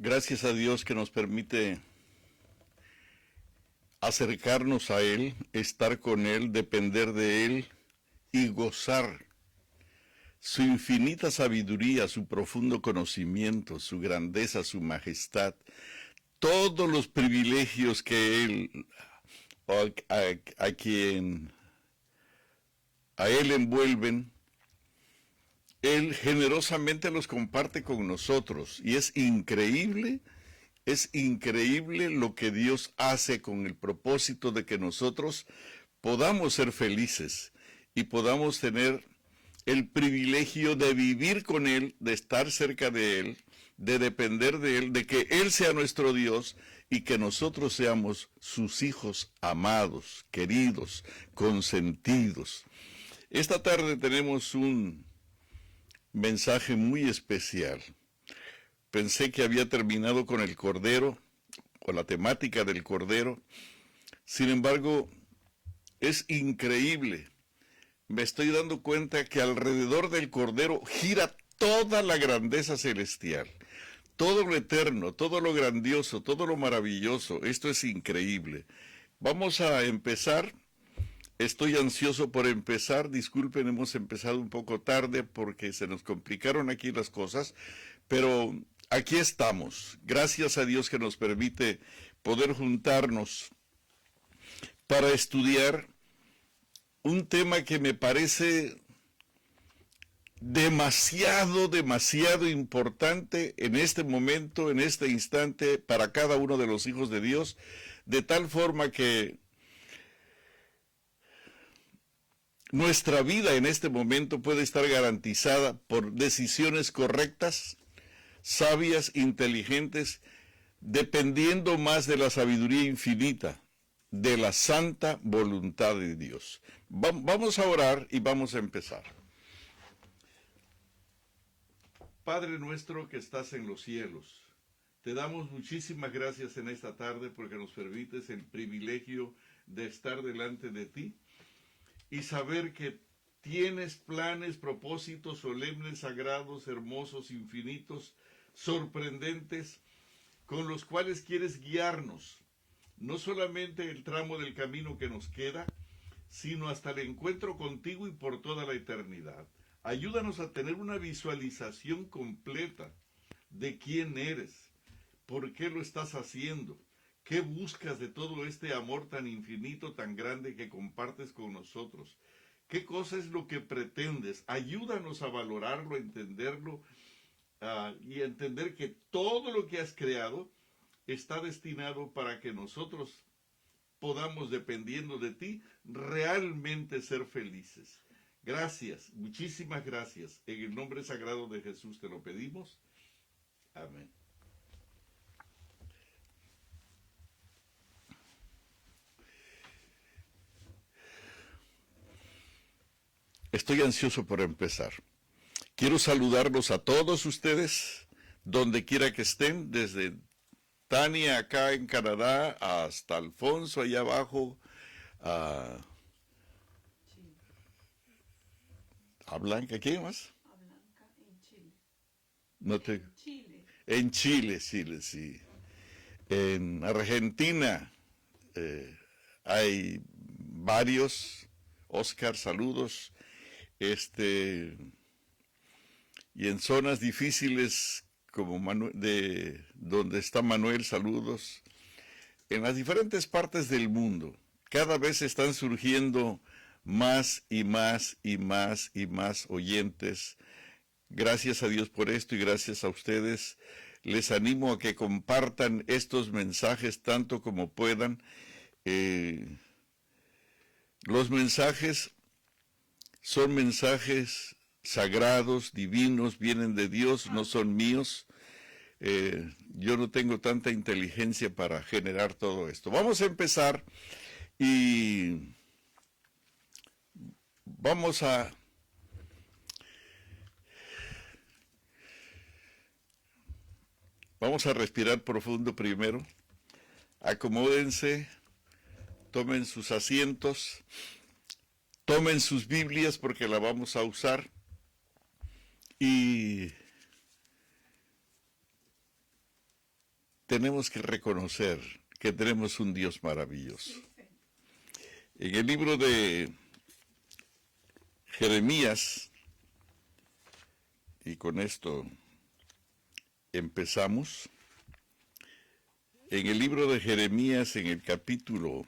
Gracias a Dios que nos permite acercarnos a Él, estar con Él, depender de Él y gozar su infinita sabiduría, su profundo conocimiento, su grandeza, su majestad, todos los privilegios que Él, a quien a Él envuelven, Él generosamente los comparte con nosotros y es increíble lo que Dios hace con el propósito de que nosotros podamos ser felices y podamos tener el privilegio de vivir con Él, de estar cerca de Él, de depender de Él, de que Él sea nuestro Dios y que nosotros seamos sus hijos amados, queridos, consentidos. Esta tarde tenemos un mensaje muy especial. Pensé que había terminado con el Cordero, con la temática del Cordero. Sin embargo, es increíble. Me estoy dando cuenta que alrededor del Cordero gira toda la grandeza celestial. Todo lo eterno, todo lo grandioso, todo lo maravilloso. Esto es increíble. Vamos a empezar. Estoy ansioso por empezar. Disculpen, hemos empezado un poco tarde porque se nos complicaron aquí las cosas, pero aquí estamos. Gracias a Dios que nos permite poder juntarnos para estudiar un tema que me parece demasiado importante en este momento, en este instante, para cada uno de los hijos de Dios, de tal forma que nuestra vida en este momento puede estar garantizada por decisiones correctas, sabias, inteligentes, dependiendo más de la sabiduría infinita, de la santa voluntad de Dios. Vamos a orar y vamos a empezar. Padre nuestro que estás en los cielos, te damos muchísimas gracias en esta tarde porque nos permites el privilegio de estar delante de ti y saber que tienes planes, propósitos solemnes, sagrados, hermosos, infinitos, sorprendentes, con los cuales quieres guiarnos, no solamente el tramo del camino que nos queda, sino hasta el encuentro contigo y por toda la eternidad. Ayúdanos a tener una visualización completa de quién eres, por qué lo estás haciendo, qué buscas de todo este amor tan infinito, tan grande que compartes con nosotros. ¿Qué cosa es lo que pretendes? Ayúdanos a valorarlo, a entenderlo, y a entender que todo lo que has creado está destinado para que nosotros podamos, dependiendo de ti, realmente ser felices. Gracias, muchísimas gracias. En el nombre sagrado de Jesús te lo pedimos. Amén. Estoy ansioso por empezar. Quiero saludarlos a todos ustedes, donde quiera que estén, desde Tania acá en Canadá hasta Alfonso allá abajo, a Blanca, ¿quién más? A Blanca en Chile. No te... En Chile. En Chile, sí. En Argentina hay varios. Oscar, saludos. Y en zonas difíciles como de donde está Manuel, saludos. En las diferentes partes del mundo, cada vez están surgiendo más y más oyentes. Gracias a Dios por esto y gracias a ustedes. Les animo a que compartan estos mensajes tanto como puedan. Los mensajes son mensajes sagrados, divinos, vienen de Dios, no son míos. Yo no tengo tanta inteligencia para generar todo esto. Vamos a empezar y vamos a respirar profundo primero. Acomódense, tomen sus asientos, tomen sus Biblias porque la vamos a usar y tenemos que reconocer que tenemos un Dios maravilloso. En el libro de Jeremías, y con esto empezamos, en el libro de Jeremías, en el capítulo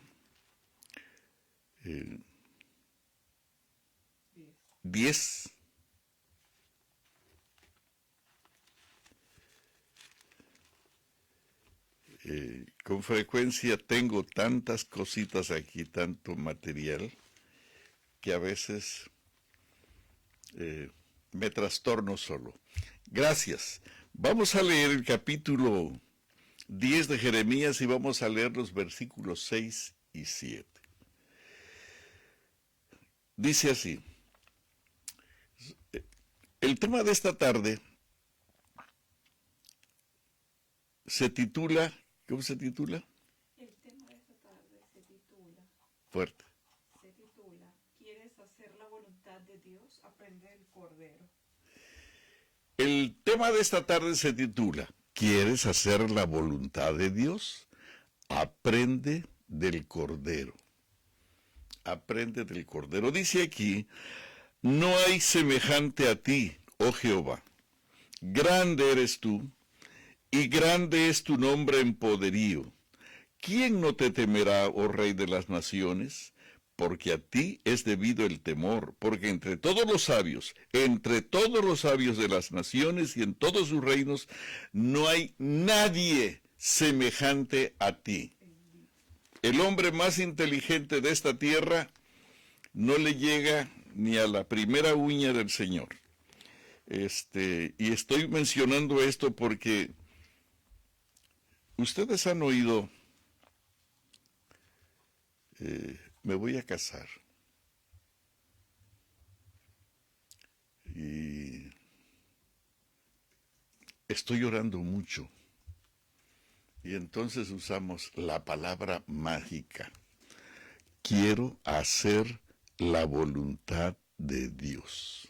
10, con frecuencia tengo tantas cositas aquí, tanto material, que a veces me trastorno solo. Gracias. Vamos a leer el capítulo 10 de Jeremías y vamos a leer los versículos 6 y 7. Dice así: el tema de esta tarde se titula, ¿cómo se titula? El tema de esta tarde se titula, Fuerte. ¿Quieres hacer la voluntad de Dios? Aprende el Cordero. El tema de esta tarde se titula, ¿quieres hacer la voluntad de Dios? Aprende del Cordero. Aprende del Cordero. Dice aquí, no hay semejante a ti, oh Jehová. Grande eres tú, y grande es tu nombre en poderío. ¿Quién no te temerá, oh Rey de las naciones? Porque a ti es debido el temor, porque entre todos los sabios de las naciones y en todos sus reinos, no hay nadie semejante a ti. El hombre más inteligente de esta tierra no le llega ni a la primera uña del Señor. Y estoy mencionando esto porque ustedes han oído, me voy a casar. Y estoy orando mucho. Y entonces usamos la palabra mágica. Quiero hacer la voluntad de Dios.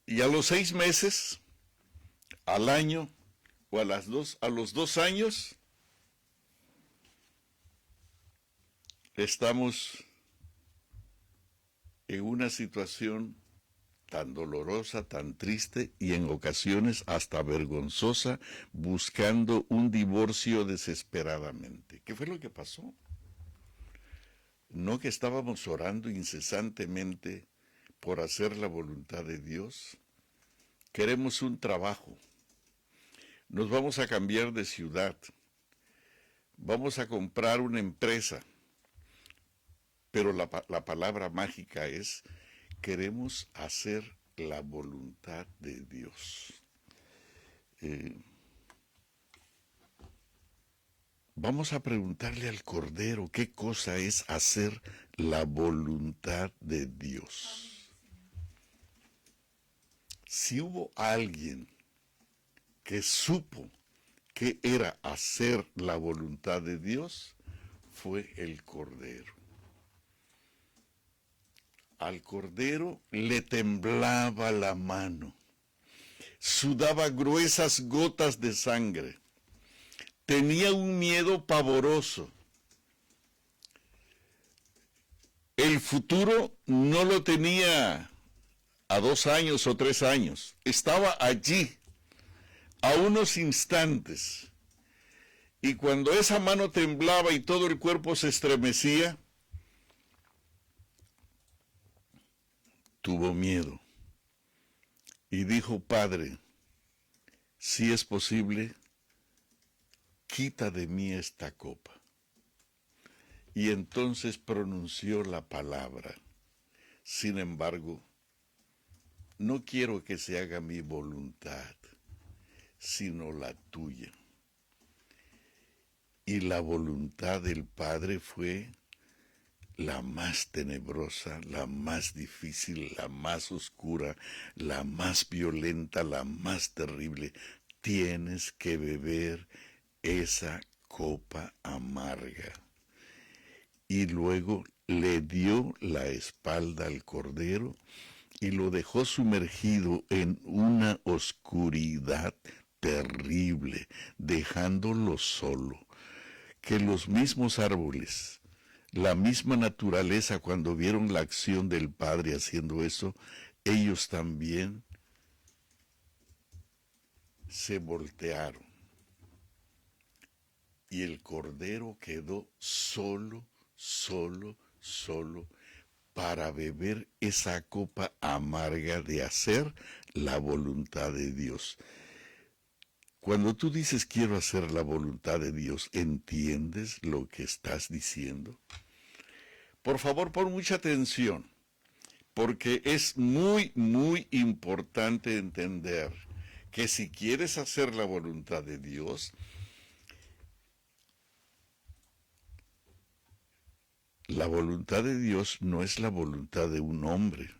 Y a los 6 meses, al año o a los 2 años, estamos en una situación tan dolorosa, tan triste y en ocasiones hasta vergonzosa, buscando un divorcio desesperadamente. ¿Qué fue lo que pasó? ¿No que estábamos orando incesantemente por hacer la voluntad de Dios? Queremos un trabajo. Nos vamos a cambiar de ciudad. Vamos a comprar una empresa. Pero la palabra mágica es, queremos hacer la voluntad de Dios. Vamos a preguntarle al Cordero qué cosa es hacer la voluntad de Dios. Si hubo alguien que supo qué era hacer la voluntad de Dios, fue el Cordero. Al Cordero le temblaba la mano, sudaba gruesas gotas de sangre, tenía un miedo pavoroso. El futuro no lo tenía a 2 años o 3 años, estaba allí, a unos instantes. Y cuando esa mano temblaba y todo el cuerpo se estremecía, tuvo miedo y dijo, Padre, si es posible, quita de mí esta copa. Y entonces pronunció la palabra. Sin embargo, no quiero que se haga mi voluntad, sino la tuya. Y la voluntad del Padre fue la más tenebrosa, la más difícil, la más oscura, la más violenta, la más terrible. Tienes que beber esa copa amarga. Y luego le dio la espalda al Cordero y lo dejó sumergido en una oscuridad terrible, dejándolo solo, que los mismos árboles, la misma naturaleza, cuando vieron la acción del Padre haciendo eso, ellos también se voltearon. Y el Cordero quedó solo, para beber esa copa amarga de hacer la voluntad de Dios. Cuando tú dices quiero hacer la voluntad de Dios, ¿entiendes lo que estás diciendo? Por favor, pon mucha atención, porque es muy importante entender que si quieres hacer la voluntad de Dios, la voluntad de Dios no es la voluntad de un hombre,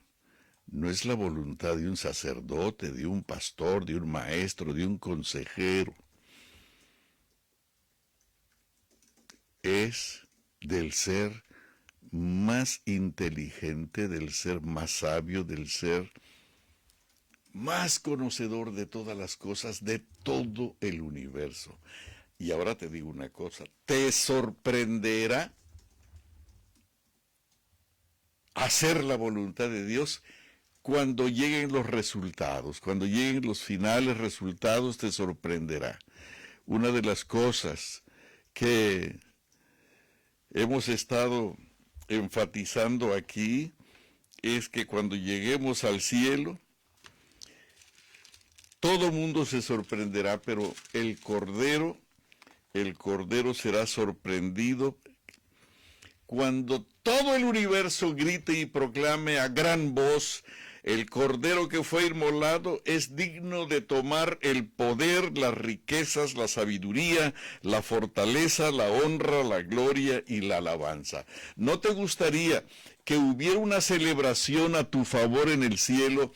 no es la voluntad de un sacerdote, de un pastor, de un maestro, de un consejero. Es del ser más inteligente, del ser más sabio, del ser más conocedor de todas las cosas, de todo el universo. Y ahora te digo una cosa, te sorprenderá hacer la voluntad de Dios cuando lleguen los resultados, cuando lleguen los finales resultados, te sorprenderá. Una de las cosas que hemos estado enfatizando aquí es que cuando lleguemos al cielo, todo mundo se sorprenderá, pero el Cordero será sorprendido cuando todo el universo grite y proclame a gran voz: el Cordero que fue inmolado es digno de tomar el poder, las riquezas, la sabiduría, la fortaleza, la honra, la gloria y la alabanza. ¿No te gustaría que hubiera una celebración a tu favor en el cielo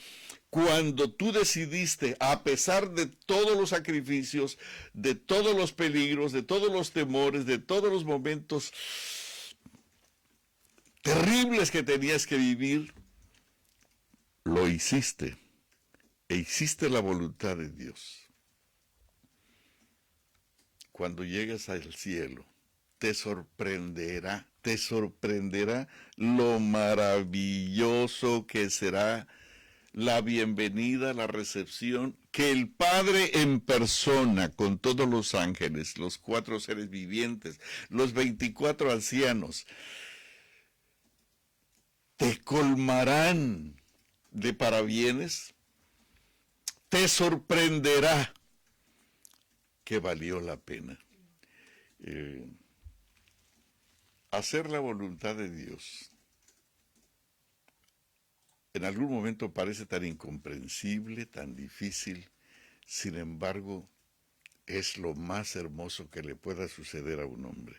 cuando tú decidiste, a pesar de todos los sacrificios, de todos los peligros, de todos los temores, de todos los momentos terribles que tenías que vivir, lo hiciste e hiciste la voluntad de Dios? Cuando llegues al cielo, te sorprenderá lo maravilloso que será la bienvenida, la recepción, que el Padre en persona, con todos los ángeles, los 4 seres vivientes, los 24 ancianos, te colmarán de parabienes, te sorprenderá que valió la pena. Hacer la voluntad de Dios en algún momento parece tan incomprensible, tan difícil, sin embargo, es lo más hermoso que le pueda suceder a un hombre.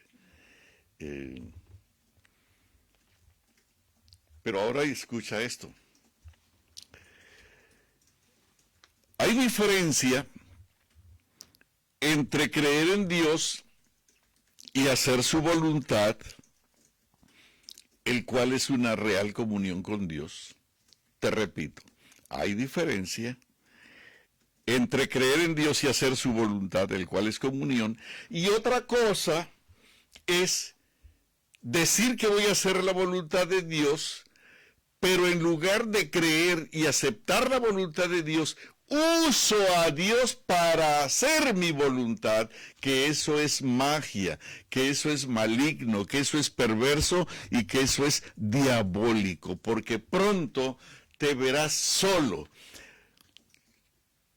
Pero ahora escucha esto. Hay diferencia entre creer en Dios y hacer su voluntad, el cual es una real comunión con Dios. Te repito, hay diferencia entre creer en Dios y hacer su voluntad, el cual es comunión, y otra cosa es decir que voy a hacer la voluntad de Dios, pero en lugar de creer y aceptar la voluntad de Dios, uso a Dios para hacer mi voluntad, que eso es magia, que eso es maligno, que eso es perverso y que eso es diabólico, porque pronto te verás solo,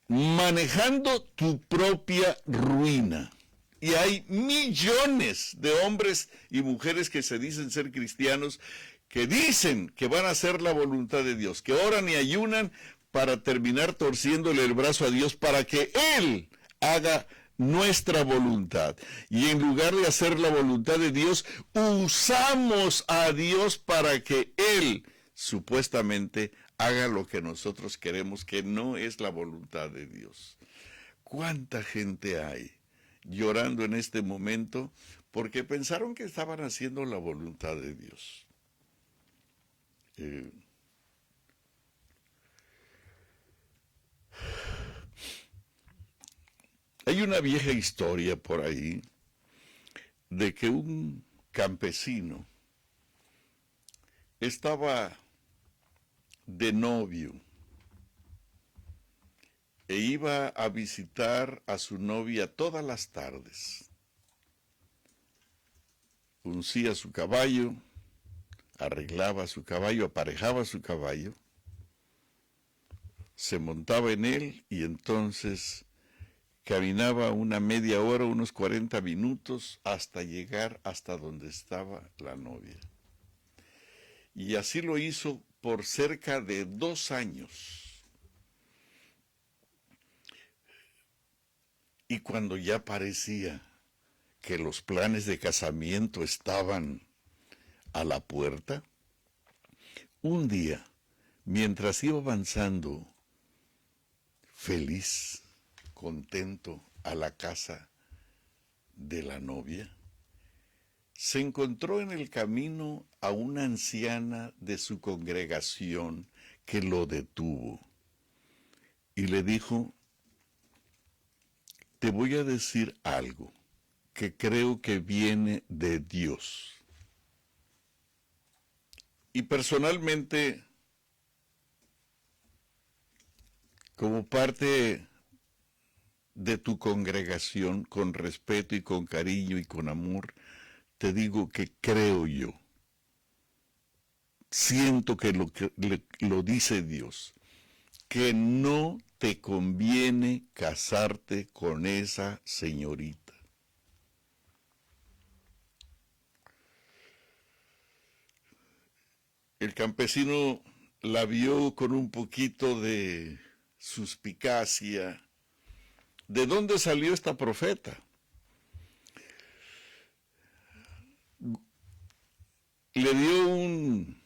manejando tu propia ruina. Y hay millones de hombres y mujeres que se dicen ser cristianos, que dicen que van a hacer la voluntad de Dios, que oran y ayunan para terminar torciéndole el brazo a Dios para que Él haga nuestra voluntad. Y en lugar de hacer la voluntad de Dios, usamos a Dios para que Él supuestamente haga lo que nosotros queremos, que no es la voluntad de Dios. ¿Cuánta gente hay llorando en este momento porque pensaron que estaban haciendo la voluntad de Dios? Hay una vieja historia por ahí de que un campesino estaba de novio e iba a visitar a su novia todas las tardes. Uncía su caballo, arreglaba su caballo, aparejaba su caballo, se montaba en él y entonces caminaba una media hora, unos 40 minutos, hasta llegar hasta donde estaba la novia. Y así lo hizo por cerca de 2 años. Y cuando ya parecía que los planes de casamiento estaban a la puerta, un día, mientras iba avanzando, feliz, contento, a la casa de la novia, se encontró en el camino a una anciana de su congregación que lo detuvo y le dijo: te voy a decir algo que creo que viene de Dios. Y personalmente, como parte de tu congregación, con respeto y con cariño y con amor, te digo que creo yo. Siento que lo dice Dios, que no te conviene casarte con esa señorita. El campesino la vio con un poquito de suspicacia. ¿De dónde salió esta profeta? Le dio un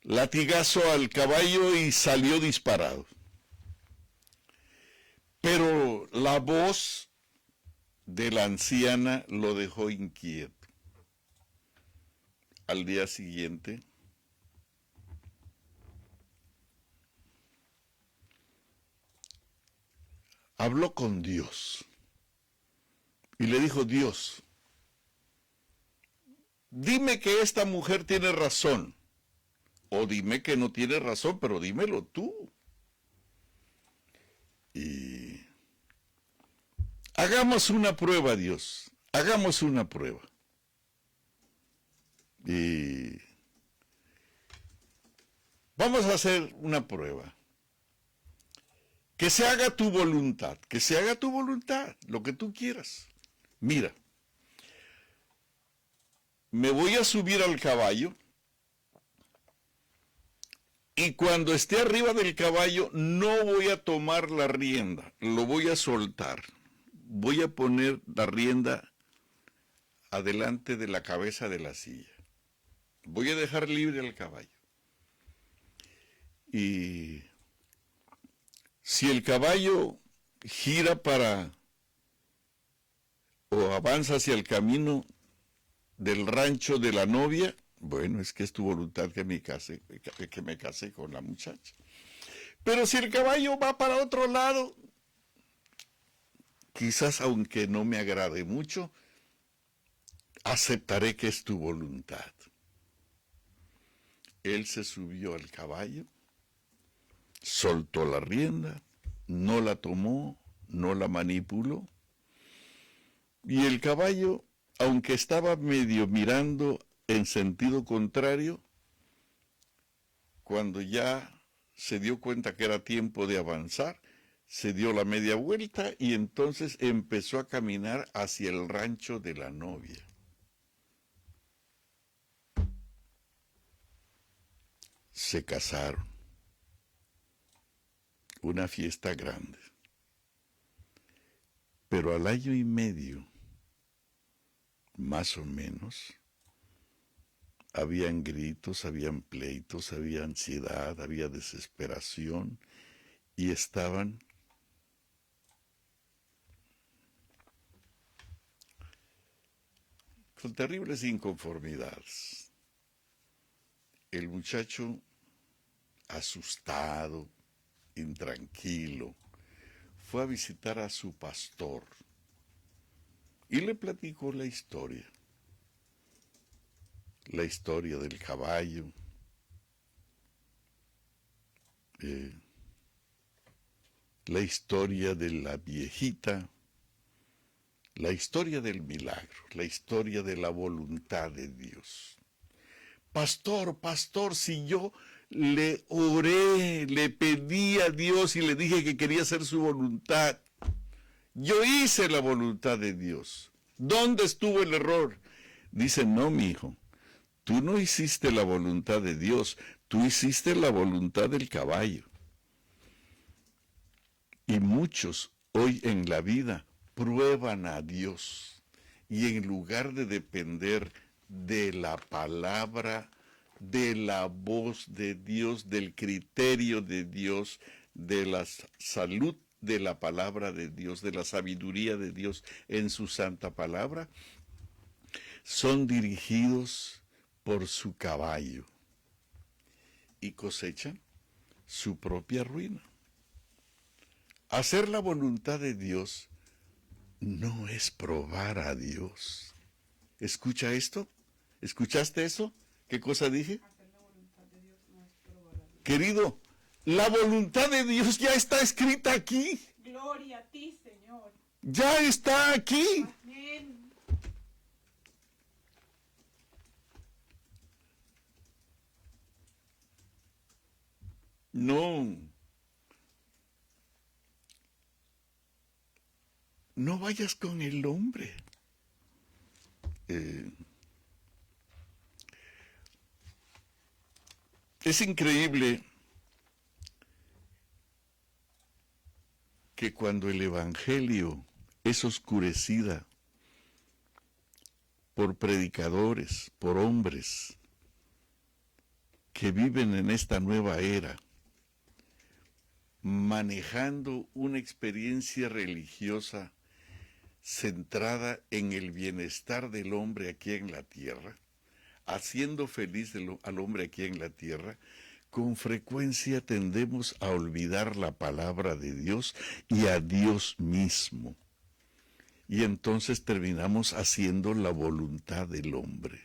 latigazo al caballo y salió disparado. Pero la voz de la anciana lo dejó inquieto. Al día siguiente, habló con Dios y le dijo: Dios, dime que esta mujer tiene razón, o dime que no tiene razón, pero dímelo tú. Y hagamos una prueba, Dios, hagamos una prueba. Y vamos a hacer una prueba. Que se haga tu voluntad, que se haga tu voluntad, lo que tú quieras. Mira, me voy a subir al caballo y cuando esté arriba del caballo no voy a tomar la rienda, lo voy a soltar. Voy a poner la rienda adelante de la cabeza de la silla. Voy a dejar libre al caballo. Y si el caballo gira o avanza hacia el camino del rancho de la novia, bueno, es que es tu voluntad que me case con la muchacha. Pero si el caballo va para otro lado, quizás aunque no me agrade mucho, aceptaré que es tu voluntad. Él se subió al caballo, soltó la rienda, no la tomó, no la manipuló, y el caballo, aunque estaba medio mirando en sentido contrario, cuando ya se dio cuenta que era tiempo de avanzar, se dio la media vuelta y entonces empezó a caminar hacia el rancho de la novia. Se casaron. Una fiesta grande. Pero al año y medio, más o menos, habían gritos, habían pleitos, había ansiedad, había desesperación y estaban con terribles inconformidades. El muchacho, asustado, intranquilo, fue a visitar a su pastor y le platicó la historia del caballo, la historia de la viejita, la historia del milagro, la historia de la voluntad de Dios. Pastor, si yo le oré, le pedí a Dios y le dije que quería hacer su voluntad, yo hice la voluntad de Dios. ¿Dónde estuvo el error? Dice, no, mi hijo, tú no hiciste la voluntad de Dios, tú hiciste la voluntad del caballo. Y muchos hoy en la vida prueban a Dios y en lugar de depender de la palabra, de la voz de Dios, del criterio de Dios, de la salud de la palabra de Dios, de la sabiduría de Dios en su santa palabra, son dirigidos por su caballo y cosechan su propia ruina. Hacer la voluntad de Dios no es probar a Dios. ¿Escucha esto? ¿Escuchaste eso? ¿Qué cosa dije? Hacer la voluntad de Dios no es probar a Dios. Querido, la voluntad de Dios ya está escrita aquí. Gloria a ti, Señor. Ya está aquí. Amén. No vayas con el hombre. Es increíble que cuando el evangelio es oscurecida por predicadores, por hombres que viven en esta nueva era, manejando una experiencia religiosa centrada en el bienestar del hombre aquí en la tierra, haciendo feliz al hombre aquí en la tierra, con frecuencia tendemos a olvidar la palabra de Dios y a Dios mismo. Y entonces terminamos haciendo la voluntad del hombre.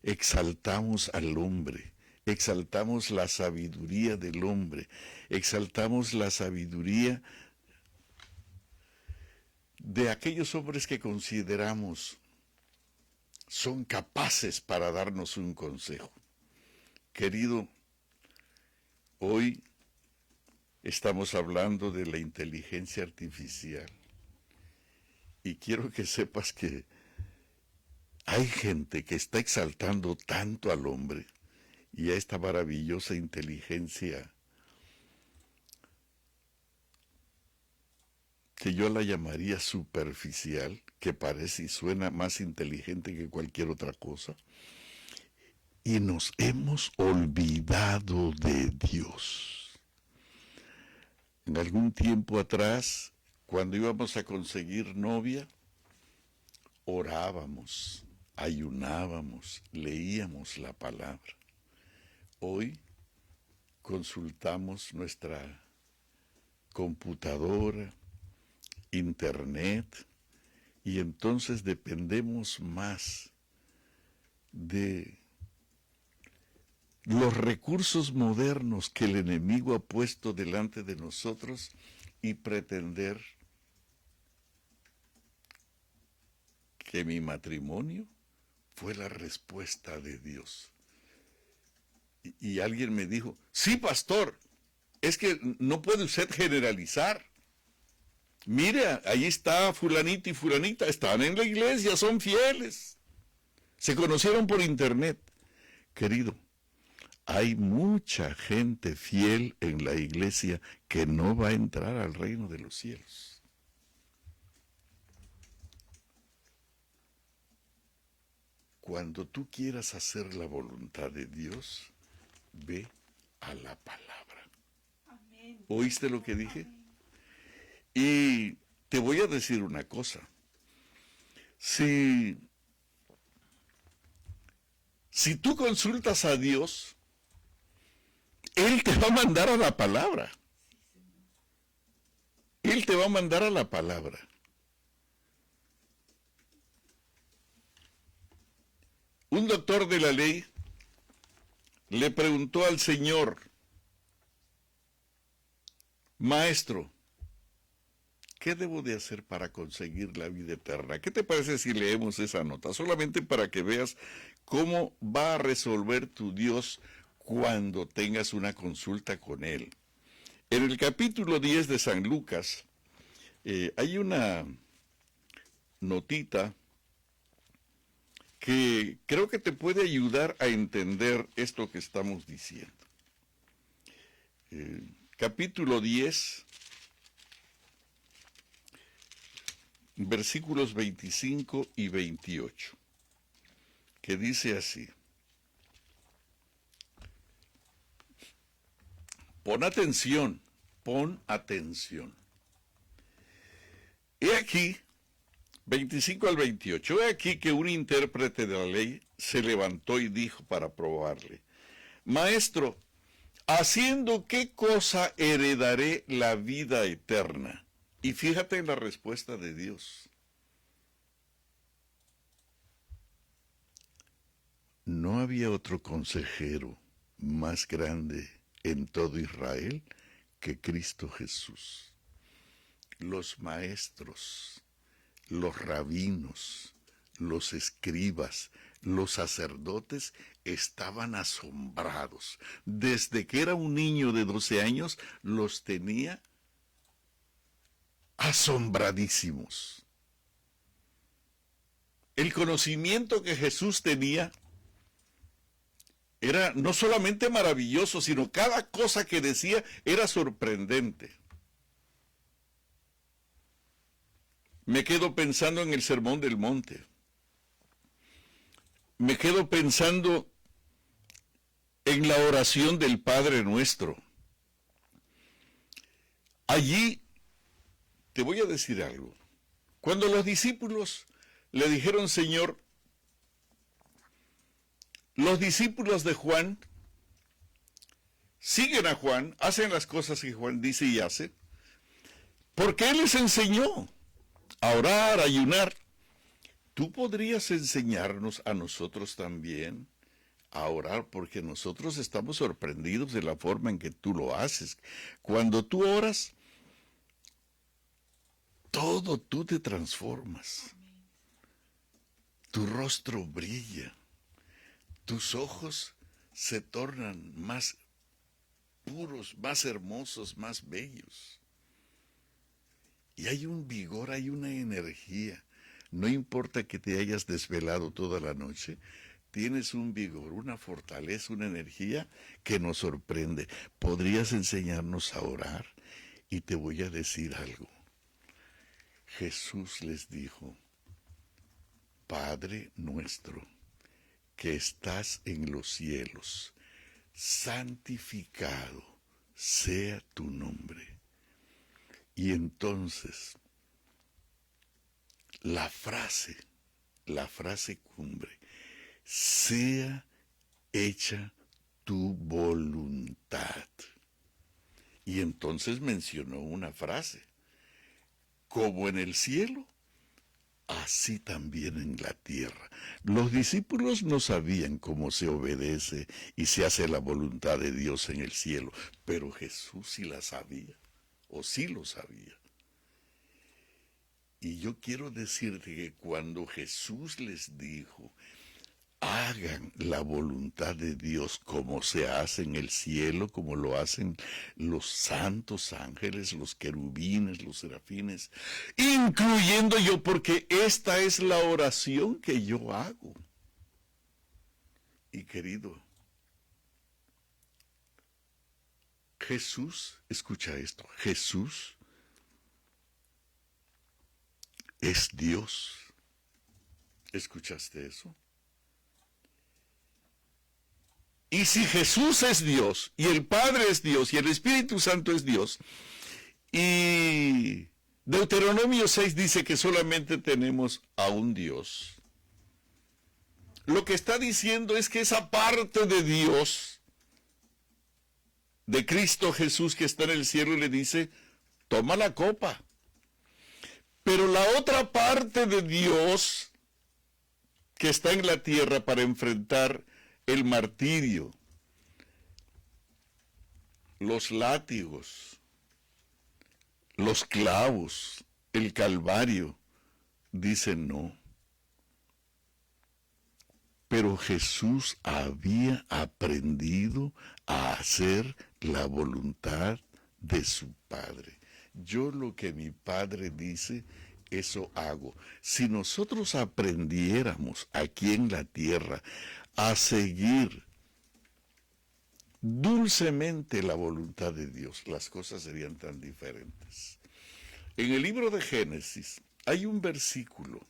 Exaltamos al hombre, exaltamos la sabiduría del hombre, exaltamos la sabiduría de aquellos hombres que consideramos son capaces para darnos un consejo. Querido, hoy estamos hablando de la inteligencia artificial y quiero que sepas que hay gente que está exaltando tanto al hombre y a esta maravillosa inteligencia que yo la llamaría superficial, que parece y suena más inteligente que cualquier otra cosa, y nos hemos olvidado de Dios. En algún tiempo atrás, cuando íbamos a conseguir novia, orábamos, ayunábamos, leíamos la palabra. Hoy consultamos nuestra computadora, internet, y entonces dependemos más de los recursos modernos que el enemigo ha puesto delante de nosotros y pretender que mi matrimonio fue la respuesta de Dios. Y alguien me dijo, sí, pastor, es que no puede usted generalizar. Mire, ahí está fulanito y fulanita, están en la iglesia, son fieles. Se conocieron por internet. Querido, hay mucha gente fiel en la iglesia que no va a entrar al reino de los cielos. Cuando tú quieras hacer la voluntad de Dios, ve a la palabra. Amén. ¿Oíste lo que dije? Y te voy a decir una cosa. Si tú consultas a Dios, Él te va a mandar a la palabra. Él te va a mandar a la palabra. Un doctor de la ley le preguntó al Señor: Maestro, ¿qué debo de hacer para conseguir la vida eterna? ¿Qué te parece si leemos esa nota? Solamente para que veas cómo va a resolver tu Dios cuando tengas una consulta con Él. En el capítulo 10 de San Lucas hay una notita que creo que te puede ayudar a entender esto que estamos diciendo. Capítulo 10, versículos 25 y 28, que dice así: pon atención, pon atención. He aquí, 25 al 28, he aquí que un intérprete de la ley se levantó y dijo para probarle: Maestro, ¿haciendo qué cosa heredaré la vida eterna? Y fíjate en la respuesta de Dios. No había otro consejero más grande en todo Israel que Cristo Jesús. Los maestros, los rabinos, los escribas, los sacerdotes estaban asombrados. Desde que era un niño de 12 años, los tenía asombradísimos. El conocimiento que Jesús tenía era no solamente maravilloso, sino cada cosa que decía era sorprendente. Me quedo pensando en el Sermón del Monte. Me quedo pensando en la oración del Padre Nuestro. Allí te voy a decir algo. Cuando los discípulos le dijeron: Señor, los discípulos de Juan siguen a Juan, hacen las cosas que Juan dice y hace, porque él les enseñó a orar, a ayunar. ¿Tú podrías enseñarnos a nosotros también a orar? Porque nosotros estamos sorprendidos de la forma en que tú lo haces. Cuando tú oras, todo tú te transformas. Tu rostro brilla. Tus ojos se tornan más puros, más hermosos, más bellos. Y hay un vigor, hay una energía. No importa que te hayas desvelado toda la noche, tienes un vigor, una fortaleza, una energía que nos sorprende. ¿Podrías enseñarnos a orar? Y te voy a decir algo. Jesús les dijo: Padre nuestro, que estás en los cielos, santificado sea tu nombre. Y entonces, la frase cumbre: sea hecha tu voluntad. Y entonces mencionó una frase: como en el cielo, así también en la tierra. Los discípulos no sabían cómo se obedece y se hace la voluntad de Dios en el cielo, pero Jesús sí la sabía, o sí lo sabía. Y yo quiero decirte que cuando Jesús les dijo: hagan la voluntad de Dios como se hace en el cielo, como lo hacen los santos ángeles, los querubines, los serafines, incluyendo yo, porque esta es la oración que yo hago. Y querido, Jesús, escucha esto, Jesús es Dios. ¿Escuchaste eso? Y si Jesús es Dios, y el Padre es Dios, y el Espíritu Santo es Dios, y Deuteronomio 6 dice que solamente tenemos a un Dios, lo que está diciendo es que esa parte de Dios, de Cristo Jesús que está en el cielo, le dice: toma la copa. Pero la otra parte de Dios que está en la tierra para enfrentar el martirio, los látigos, los clavos, el calvario, dice no. Pero Jesús había aprendido a hacer la voluntad de su Padre. Yo lo que mi Padre dice, eso hago. Si nosotros aprendiéramos aquí en la tierra a seguir dulcemente la voluntad de Dios, las cosas serían tan diferentes. En el libro de Génesis hay un versículo,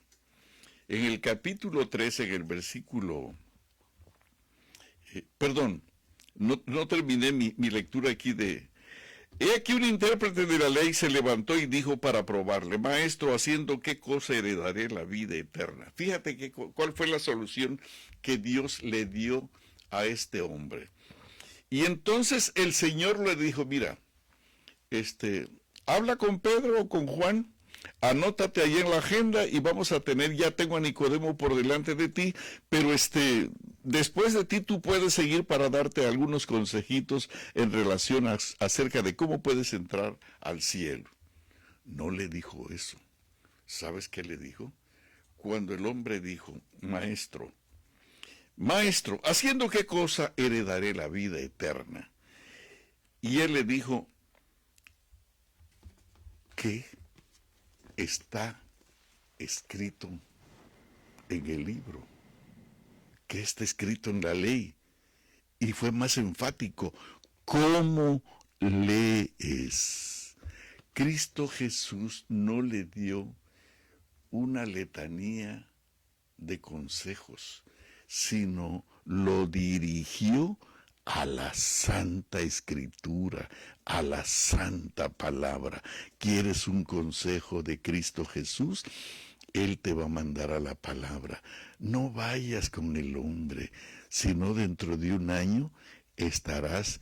en el capítulo 13, en el versículo, no terminé mi lectura aquí de... He aquí un intérprete de la ley se levantó y dijo para probarle, maestro, ¿haciendo qué cosa heredaré la vida eterna? Fíjate cuál fue la solución que Dios le dio a este hombre. Y entonces el Señor le dijo, mira, habla con Pedro o con Juan, anótate ahí en la agenda y vamos a tener, ya tengo a Nicodemo por delante de ti, pero después de ti tú puedes seguir para darte algunos consejitos en relación acerca de cómo puedes entrar al cielo. No le dijo eso. ¿Sabes qué le dijo? Cuando el hombre dijo, maestro, ¿haciendo qué cosa heredaré la vida eterna? Y él le dijo, ¿qué está escrito en el libro? ¿Qué está escrito en la ley? Y fue más enfático, ¿cómo lees? Cristo Jesús no le dio una letanía de consejos, sino lo dirigió a la Santa Escritura, a la Santa Palabra. ¿Quieres un consejo de Cristo Jesús? Él te va a mandar a la palabra. No vayas con el hombre, sino dentro de un año estarás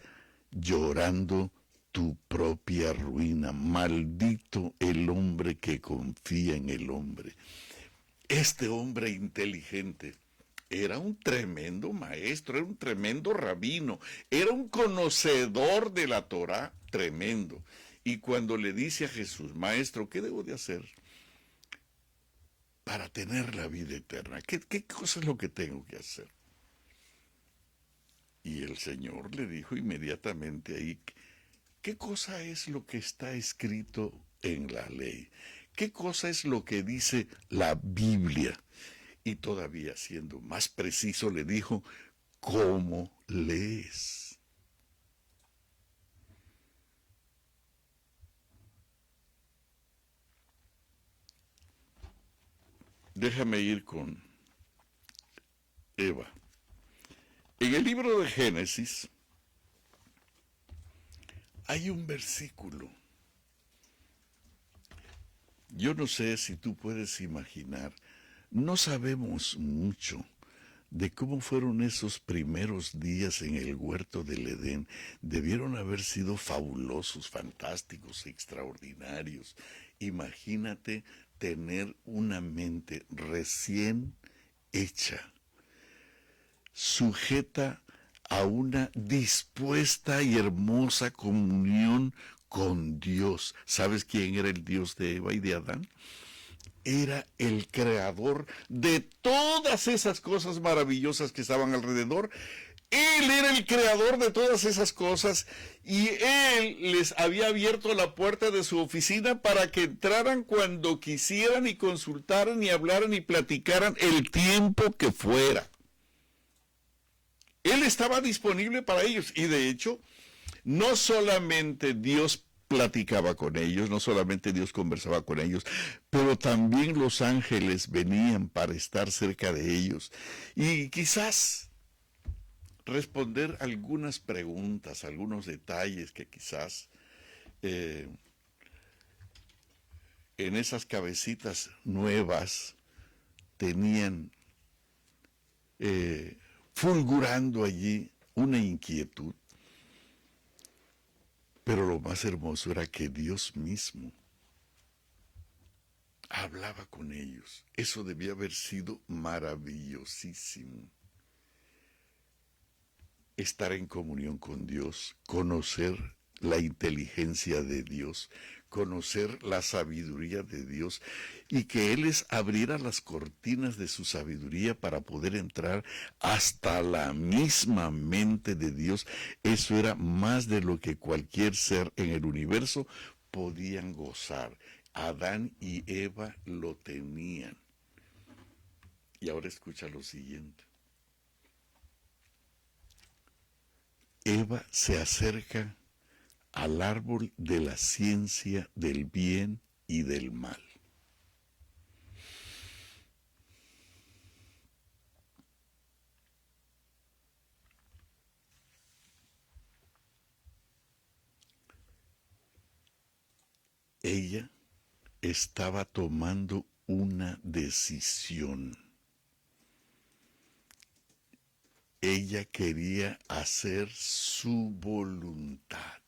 llorando tu propia ruina. Maldito el hombre que confía en el hombre. Este hombre inteligente era un tremendo maestro, era un tremendo rabino, era un conocedor de la Torá tremendo. Y cuando le dice a Jesús, maestro, ¿qué debo de hacer para tener la vida eterna? ¿Qué cosa es lo que tengo que hacer? Y el Señor le dijo inmediatamente ahí, ¿qué cosa es lo que está escrito en la ley? ¿Qué cosa es lo que dice la Biblia? Y todavía siendo más preciso le dijo, ¿cómo lees? Déjame ir con Eva. En el libro de Génesis hay un versículo. Yo no sé si tú puedes imaginar, no sabemos mucho de cómo fueron esos primeros días en el huerto del Edén. Debieron haber sido fabulosos, fantásticos, extraordinarios. Imagínate tener una mente recién hecha, sujeta a una dispuesta y hermosa comunión con Dios. ¿Sabes quién era el Dios de Eva y de Adán? Era el creador de todas esas cosas maravillosas que estaban alrededor. Él era el creador de todas esas cosas y Él les había abierto la puerta de su oficina para que entraran cuando quisieran y consultaran y hablaran y platicaran el tiempo que fuera. Él estaba disponible para ellos y de hecho, no solamente Dios platicaba con ellos, no solamente Dios conversaba con ellos, pero también los ángeles venían para estar cerca de ellos y quizás responder algunas preguntas, algunos detalles que quizás en esas cabecitas nuevas tenían fulgurando allí una inquietud. Pero lo más hermoso era que Dios mismo hablaba con ellos. Eso debía haber sido maravillosísimo. Estar en comunión con Dios, conocer la inteligencia de Dios, conocer la sabiduría de Dios y que Él les abriera las cortinas de su sabiduría para poder entrar hasta la misma mente de Dios. Eso era más de lo que cualquier ser en el universo podían gozar. Adán y Eva lo tenían. Y ahora escucha lo siguiente. Eva se acerca al árbol de la ciencia del bien y del mal. Ella estaba tomando una decisión. Ella quería hacer su voluntad.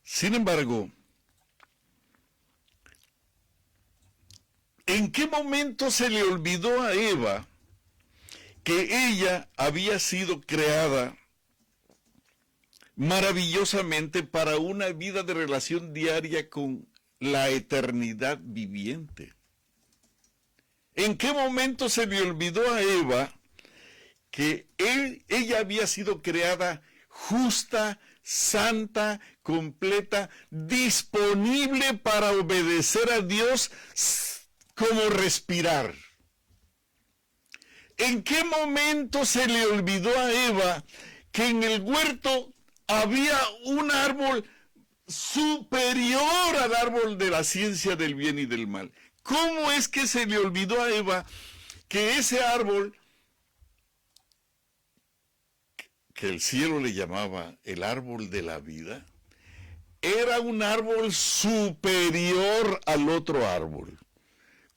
Sin embargo, ¿en qué momento se le olvidó a Eva que ella había sido creada maravillosamente para una vida de relación diaria con la eternidad viviente? ¿En qué momento se le olvidó a Eva que ella había sido creada justa, santa, completa, disponible para obedecer a Dios como respirar? ¿En qué momento se le olvidó a Eva que en el huerto había un árbol superior al árbol de la ciencia del bien y del mal? ¿Cómo es que se le olvidó a Eva que ese árbol, que el cielo le llamaba el árbol de la vida, era un árbol superior al otro árbol?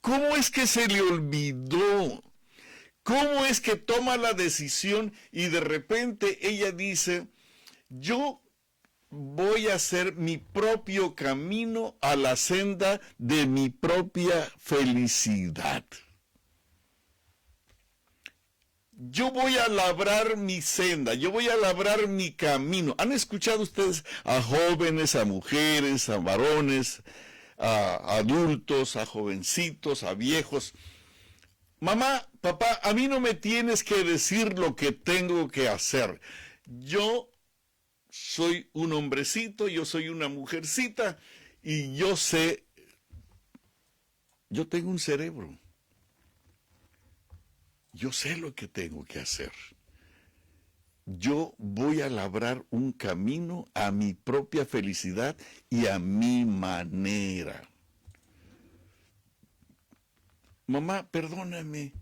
¿Cómo es que se le olvidó? ¿Cómo es que toma la decisión y de repente ella dice, yo voy a hacer mi propio camino a la senda de mi propia felicidad? Yo voy a labrar mi senda, yo voy a labrar mi camino. ¿Han escuchado ustedes a jóvenes, a mujeres, a varones, a adultos, a jovencitos, a viejos? Mamá, papá, a mí no me tienes que decir lo que tengo que hacer. Yo soy un hombrecito, yo soy una mujercita y yo sé, yo tengo un cerebro. Yo sé lo que tengo que hacer. Yo voy a labrar un camino a mi propia felicidad y a mi manera. Mamá, perdóname.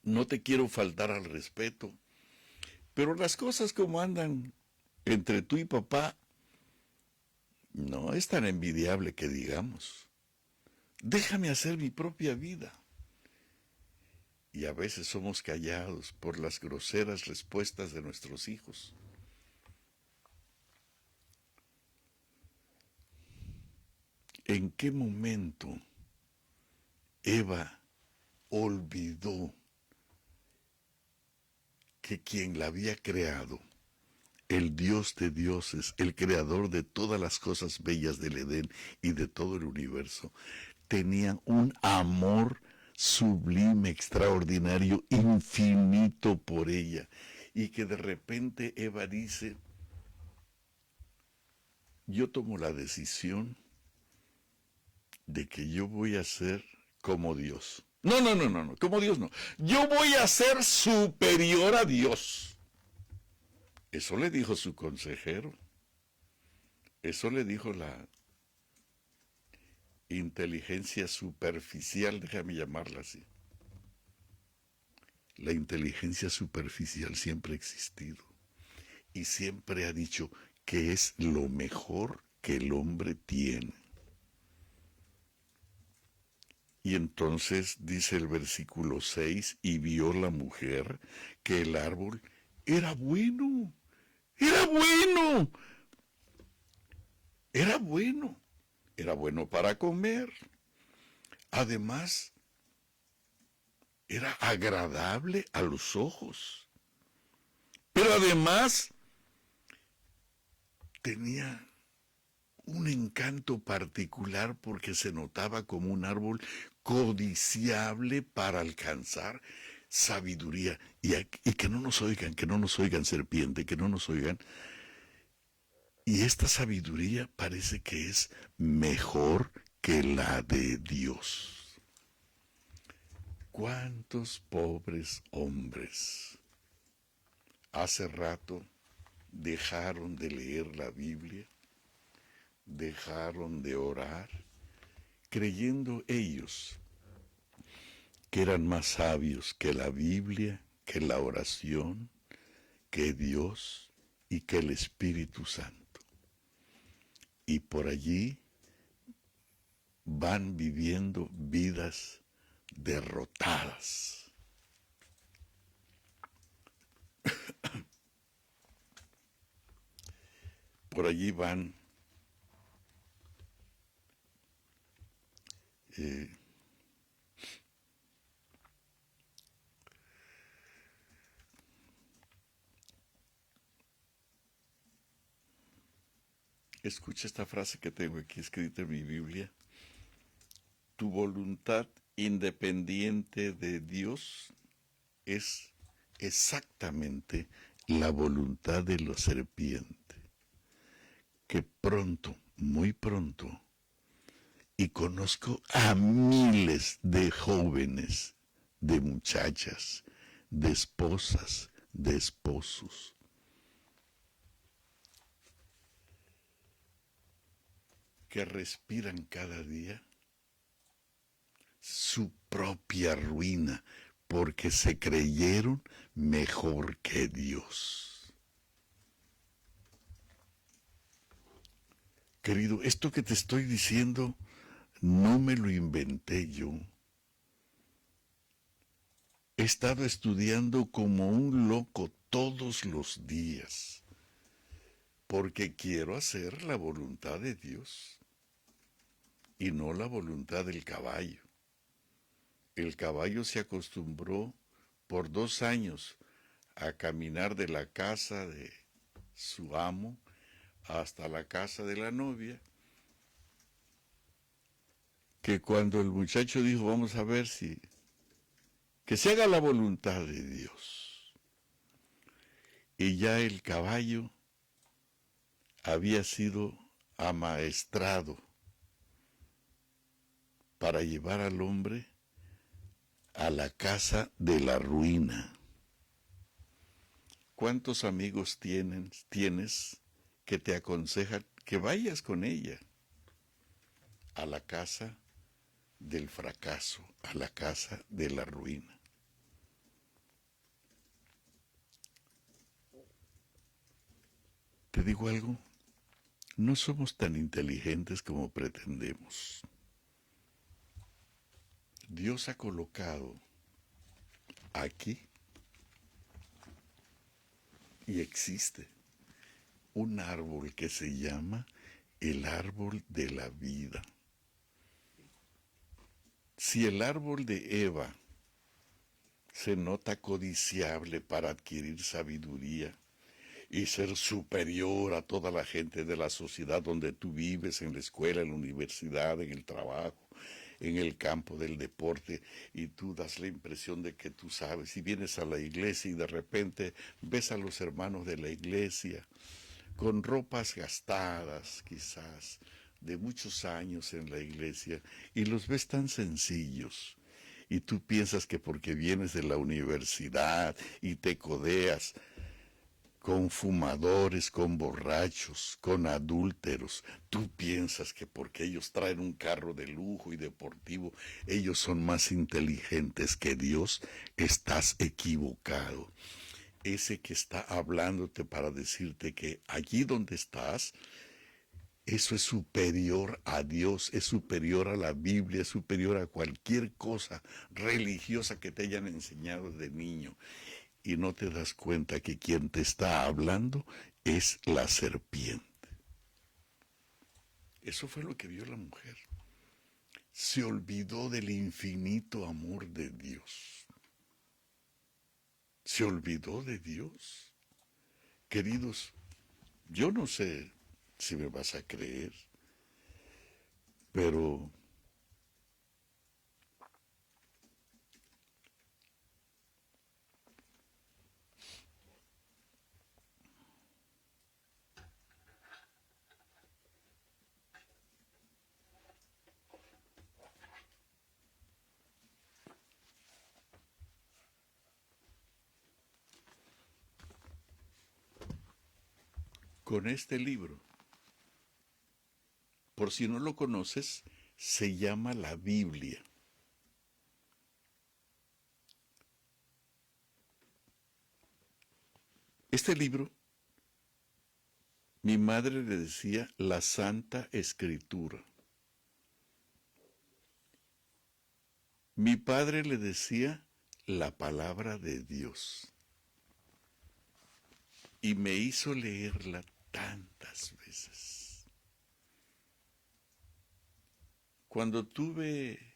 No te quiero faltar al respeto, pero las cosas como andan entre tú y papá no es tan envidiable que digamos. Déjame hacer mi propia vida. Y a veces somos callados por las groseras respuestas de nuestros hijos. ¿En qué momento Eva olvidó que quien la había creado, el Dios de dioses, el creador de todas las cosas bellas del Edén y de todo el universo, tenía un amor sublime, extraordinario, infinito por ella? Y que de repente Eva dice, yo tomo la decisión de que yo voy a ser como Dios. No, como Dios no. Yo voy a ser superior a Dios. Eso le dijo su consejero. Eso le dijo la inteligencia superficial, déjame llamarla así. La inteligencia superficial siempre ha existido y siempre ha dicho que es lo mejor que el hombre tiene. Y entonces dice el versículo 6, y vio la mujer que el árbol era bueno, era bueno, era bueno, era bueno para comer. Además, era agradable a los ojos. Pero además, tenía un encanto particular porque se notaba como un árbol codiciable para alcanzar sabiduría. Y que no nos oigan serpiente, que no nos oigan. Y esta sabiduría parece que es mejor que la de Dios. ¿Cuántos pobres hombres hace rato dejaron de leer la Biblia, dejaron de orar, creyendo ellos que eran más sabios que la Biblia, que la oración, que Dios y que el Espíritu Santo? Y por allí van viviendo vidas derrotadas. Por allí van escucha esta frase que tengo aquí escrita en mi Biblia. Tu voluntad independiente de Dios es exactamente la voluntad de la serpiente, que pronto, muy pronto, y conozco a miles de jóvenes, de muchachas, de esposas, de esposos, que respiran cada día su propia ruina porque se creyeron mejor que Dios. Querido, esto que te estoy diciendo no me lo inventé yo. He estado estudiando como un loco todos los días porque quiero hacer la voluntad de Dios y no la voluntad del caballo. El caballo se acostumbró por 2 años a caminar de la casa de su amo hasta la casa de la novia, que cuando el muchacho dijo, vamos a ver si, que se haga la voluntad de Dios, y ya el caballo había sido amaestrado para llevar al hombre a la casa de la ruina. ¿Cuántos amigos tienes que te aconsejan que vayas con ella a la casa del fracaso, a la casa de la ruina? ¿Te digo algo? No somos tan inteligentes como pretendemos. Dios ha colocado aquí y existe un árbol que se llama el árbol de la vida. Si el árbol de Eva se nota codiciable para adquirir sabiduría y ser superior a toda la gente de la sociedad donde tú vives, en la escuela, en la universidad, en el trabajo, en el campo del deporte, y tú das la impresión de que tú sabes, y vienes a la iglesia y de repente ves a los hermanos de la iglesia con ropas gastadas quizás de muchos años en la iglesia, y los ves tan sencillos, y tú piensas que porque vienes de la universidad y te codeas con fumadores, con borrachos, con adúlteros. Tú piensas que porque ellos traen un carro de lujo y deportivo, ellos son más inteligentes que Dios. Estás equivocado. Ese que está hablándote para decirte que allí donde estás, Eso es superior a Dios, es superior a la Biblia, es superior a cualquier cosa religiosa que te hayan enseñado de niño. Y no te das cuenta que quien te está hablando es la serpiente. Eso fue lo que vio la mujer. Se olvidó del infinito amor de Dios. Se olvidó de Dios. Queridos, yo no sé si me vas a creer, pero con este libro, por si no lo conoces, se llama la Biblia. Este libro, mi madre le decía la Santa Escritura. Mi padre le decía la palabra de Dios. Y me hizo leerla tantas veces. Cuando tuve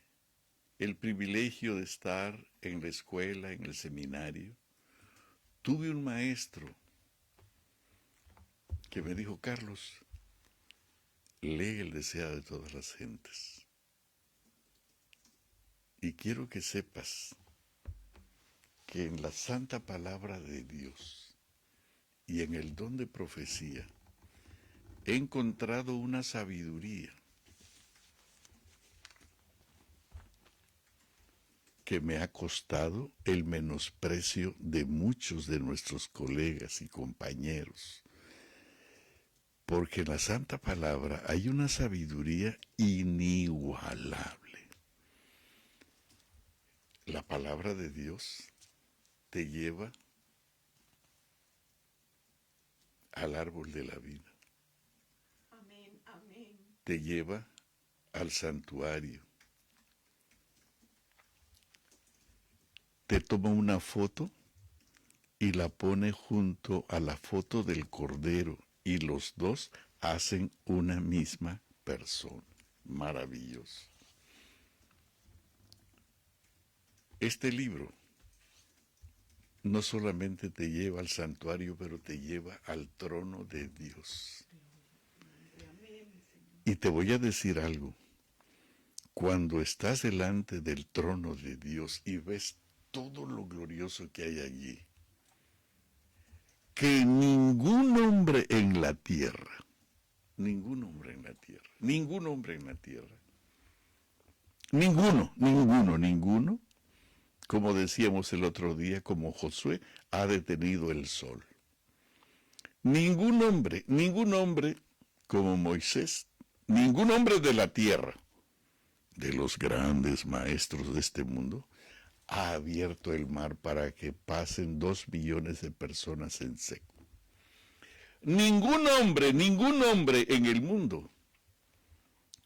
el privilegio de estar en la escuela, en el seminario, tuve un maestro que me dijo: Carlos, lee el deseado de todas las gentes. Y quiero que sepas que en la santa palabra de Dios y en el don de profecía he encontrado una sabiduría que me ha costado el menosprecio de muchos de nuestros colegas y compañeros. Porque en la santa palabra hay una sabiduría inigualable. La palabra de Dios te lleva al árbol de la vida. Amén, amén. Te lleva al santuario. Te toma una foto y la pone junto a la foto del Cordero y los dos hacen una misma persona. Maravilloso. Este libro no solamente te lleva al santuario, pero te lleva al trono de Dios. Y te voy a decir algo. Cuando estás delante del trono de Dios y ves todo lo glorioso que hay allí, que ningún hombre en la tierra, ningún hombre en la tierra, ningún hombre en la tierra, ninguno, como decíamos el otro día, como Josué, ha detenido el sol. Ningún hombre como Moisés, ningún hombre de la tierra, de los grandes maestros de este mundo, ha abierto el mar para que pasen 2 millones de personas en seco. Ningún hombre en el mundo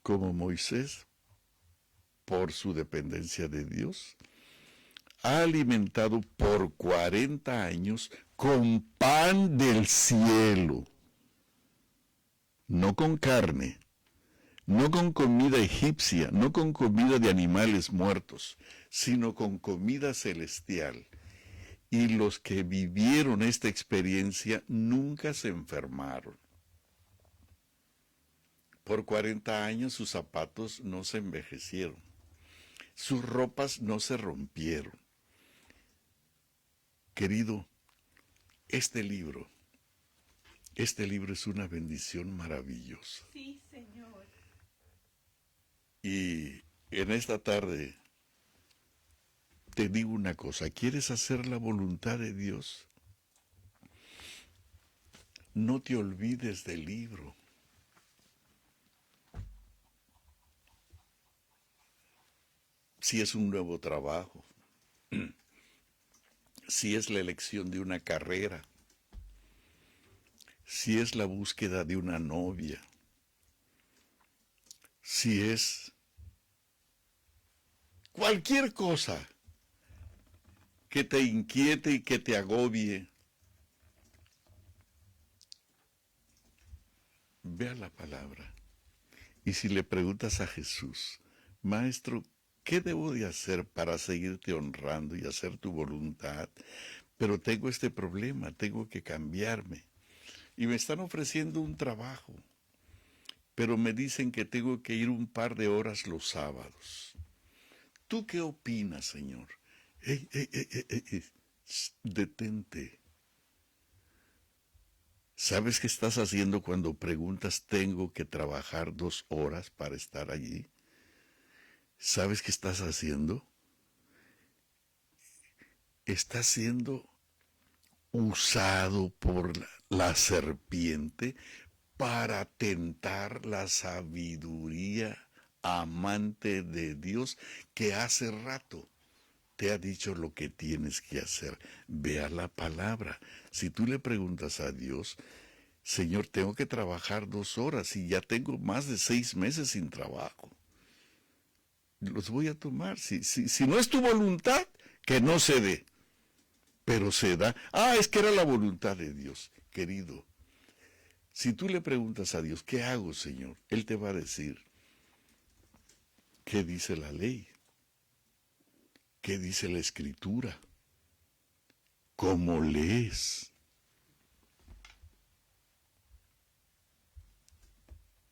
como Moisés, por su dependencia de Dios, ha alimentado por 40 años con pan del cielo, no con carne, no con comida egipcia, no con comida de animales muertos, sino con comida celestial. Y los que vivieron esta experiencia nunca se enfermaron. Por 40 años sus zapatos no se envejecieron, sus ropas no se rompieron. Querido, este libro es una bendición maravillosa. Sí, Señor. Y en esta tarde te digo una cosa: ¿quieres hacer la voluntad de Dios? No te olvides del libro. Si es un nuevo trabajo, si es la elección de una carrera, si es la búsqueda de una novia, si es cualquier cosa que te inquiete y que te agobie, ve a la palabra. Y si le preguntas a Jesús, Maestro, ¿qué debo de hacer para seguirte honrando y hacer tu voluntad? Pero tengo este problema, tengo que cambiarme. Y me están ofreciendo un trabajo, pero me dicen que tengo que ir un par de horas los sábados. ¿Tú qué opinas, Señor? Ey, ey, ey, ey, ey, ey. Detente. ¿Sabes qué estás haciendo cuando preguntas tengo que trabajar 2 horas para estar allí? ¿Sabes qué estás haciendo? Estás siendo usado por la serpiente para tentar la sabiduría amante de Dios que hace rato te ha dicho lo que tienes que hacer. Ve a la palabra. Si tú le preguntas a Dios, Señor, tengo que trabajar 2 horas y ya tengo más de 6 meses sin trabajo. Los voy a tomar. Si no es tu voluntad, que no se dé. Pero se da. Ah, es que era la voluntad de Dios, querido. Si tú le preguntas a Dios, ¿qué hago, Señor? Él te va a decir, ¿qué dice la ley? ¿Qué dice la Escritura? ¿Cómo lees?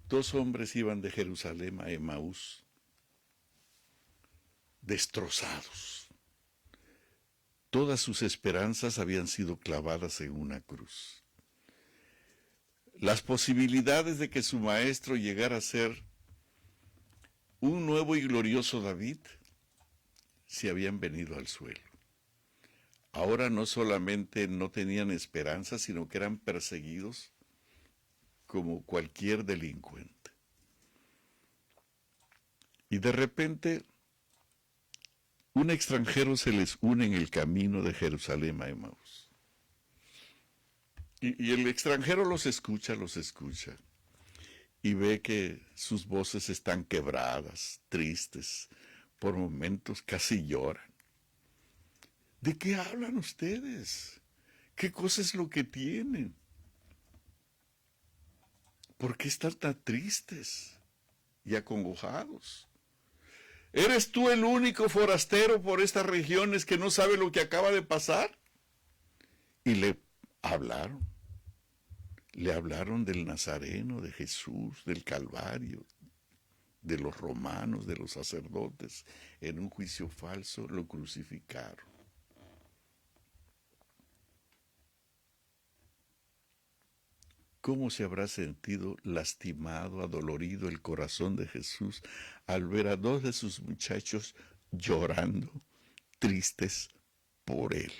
2 hombres iban de Jerusalén a Emaús, destrozados. Todas sus esperanzas habían sido clavadas en una cruz. Las posibilidades de que su maestro llegara a ser un nuevo y glorioso David se habían venido al suelo. Ahora no solamente no tenían esperanza, sino que eran perseguidos como cualquier delincuente. Y de repente, un extranjero se les une en el camino de Jerusalén a Emaús. Y el extranjero los escucha, y ve que sus voces están quebradas, tristes, por momentos casi lloran. ¿De qué hablan ustedes? ¿Qué cosa es lo que tienen? ¿Por qué están tan tristes y acongojados? ¿Eres tú el único forastero por estas regiones que no sabe lo que acaba de pasar? Y le hablaron del Nazareno, de Jesús, del Calvario, de los romanos, de los sacerdotes. En un juicio falso lo crucificaron. ¿Cómo se habrá sentido lastimado, adolorido el corazón de Jesús al ver a 2 de sus muchachos llorando, tristes por él?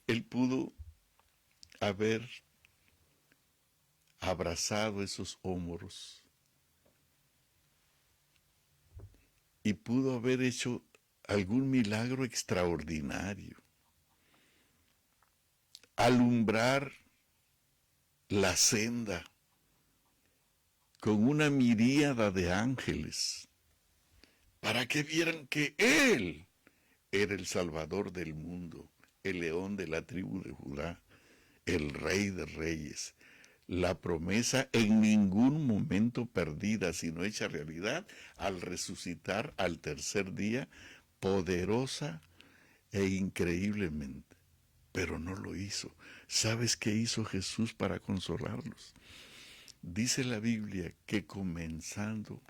Él pudo haber abrazado esos hombros y pudo haber hecho algún milagro extraordinario. Alumbrar la senda con una miríada de ángeles para que vieran que Él era el Salvador del mundo, el león de la tribu de Judá, el Rey de Reyes. La promesa en ningún momento perdida, sino hecha realidad al resucitar al tercer día, poderosa e increíblemente. Pero no lo hizo. ¿Sabes qué hizo Jesús para consolarlos? Dice la Biblia que comenzando,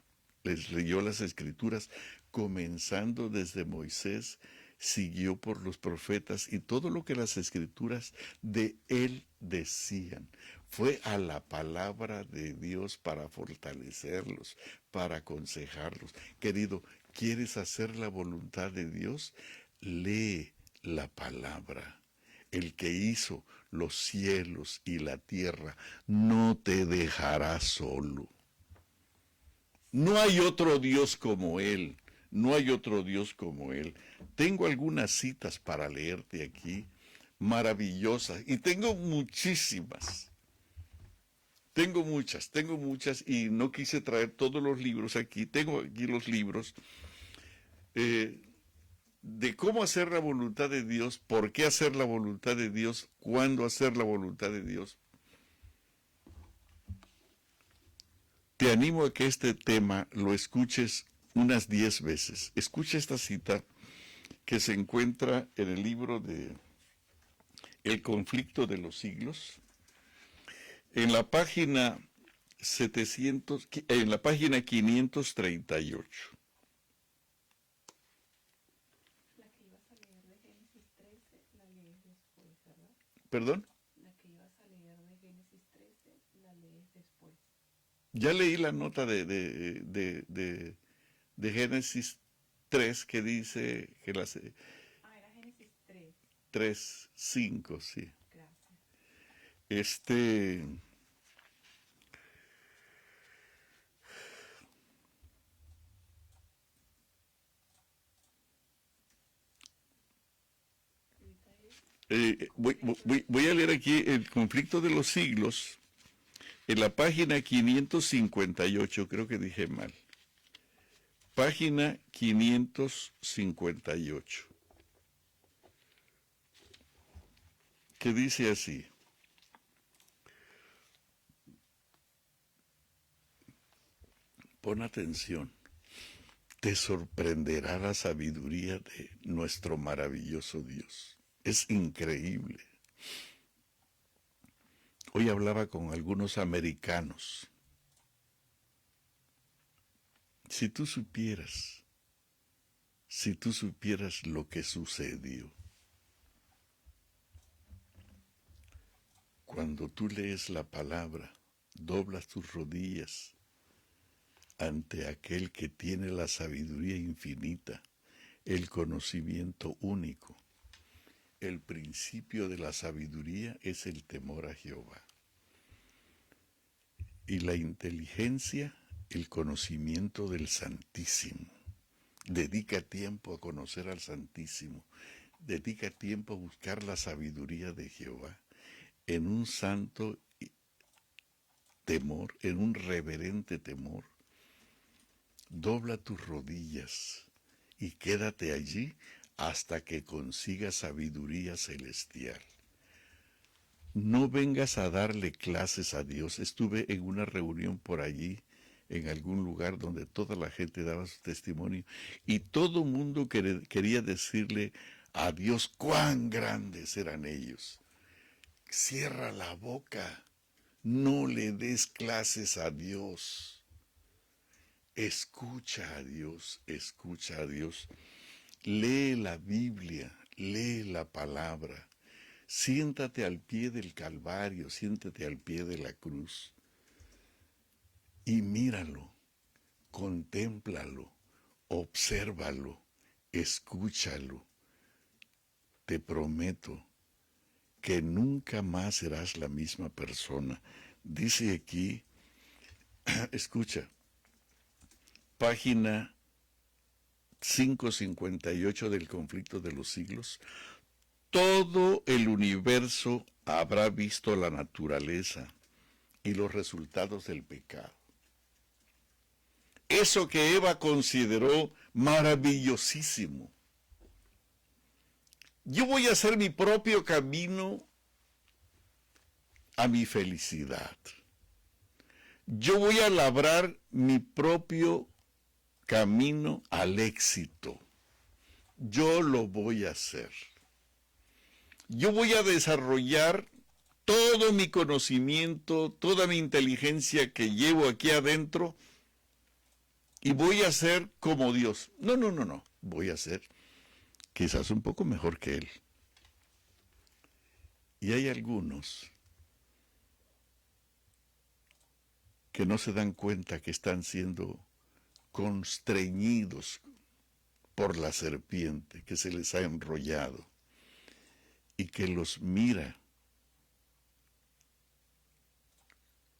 les leyó las Escrituras, comenzando desde Moisés, siguió por los profetas y todo lo que las Escrituras de él decían. Fue a la palabra de Dios para fortalecerlos, para aconsejarlos. Querido, ¿quieres hacer la voluntad de Dios? Lee la palabra. El que hizo los cielos y la tierra no te dejará solo. No hay otro Dios como Él. No hay otro Dios como Él. Tengo algunas citas para leerte aquí, maravillosas, y tengo muchísimas. Tengo muchas y no quise traer todos los libros aquí. Tengo aquí los libros de cómo hacer la voluntad de Dios, por qué hacer la voluntad de Dios, cuándo hacer la voluntad de Dios. Te animo a que este tema lo escuches unas 10 veces. Escucha esta cita que se encuentra en el libro de El conflicto de los siglos, en la página 538. La que ibas a leer de Génesis 13, la lees después, ¿verdad? ¿Perdón? La que ibas a leer de Génesis 13, la lees después. Ya leí la nota de Génesis 3 que dice que las Era Génesis 3. 3, 5, sí. Gracias. Este, voy a leer aquí el conflicto de los siglos en la página 558, creo que dije mal. Página 558, que dice así: pon atención, te sorprenderá la sabiduría de nuestro maravilloso Dios. Es increíble. Hoy hablaba con algunos americanos. Si tú supieras lo que sucedió cuando tú lees la palabra, doblas tus rodillas ante aquel que tiene la sabiduría infinita, el conocimiento único. El principio de la sabiduría es el temor a Jehová. Y la inteligencia, el conocimiento del Santísimo. Dedica tiempo a conocer al Santísimo. Dedica tiempo a buscar la sabiduría de Jehová en un santo temor, en un reverente temor. Dobla tus rodillas y quédate allí hasta que consigas sabiduría celestial. No vengas a darle clases a Dios. Estuve en una reunión por allí, en algún lugar donde toda la gente daba su testimonio y todo mundo quería decirle a Dios cuán grandes eran ellos. Cierra la boca, no le des clases a Dios. Escucha a Dios, escucha a Dios. Lee la Biblia, lee la palabra. Siéntate al pie del Calvario, siéntate al pie de la cruz. Y míralo, contémplalo, obsérvalo, escúchalo. Te prometo que nunca más serás la misma persona. Dice aquí, escucha, página 558 del conflicto de los siglos. Todo el universo habrá visto la naturaleza y los resultados del pecado. Eso que Eva consideró maravillosísimo. Yo voy a hacer mi propio camino a mi felicidad. Yo voy a labrar mi propio camino al éxito. Yo lo voy a hacer. Yo voy a desarrollar todo mi conocimiento, toda mi inteligencia que llevo aquí adentro y voy a ser como Dios. No. Voy a ser quizás un poco mejor que Él. Y hay algunos que no se dan cuenta que están siendo constreñidos por la serpiente que se les ha enrollado y que los mira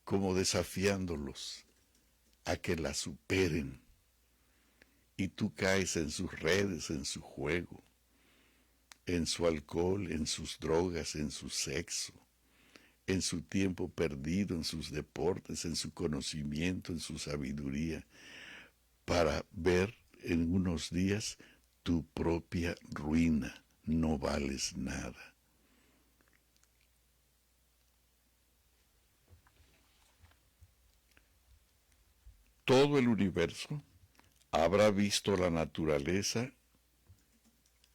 como desafiándolos a que la superen, y tú caes en sus redes, en su juego, en su alcohol, en sus drogas, en su sexo, en su tiempo perdido, en sus deportes, en su conocimiento, en su sabiduría, para ver en unos días tu propia ruina. No vales nada. Todo el universo habrá visto la naturaleza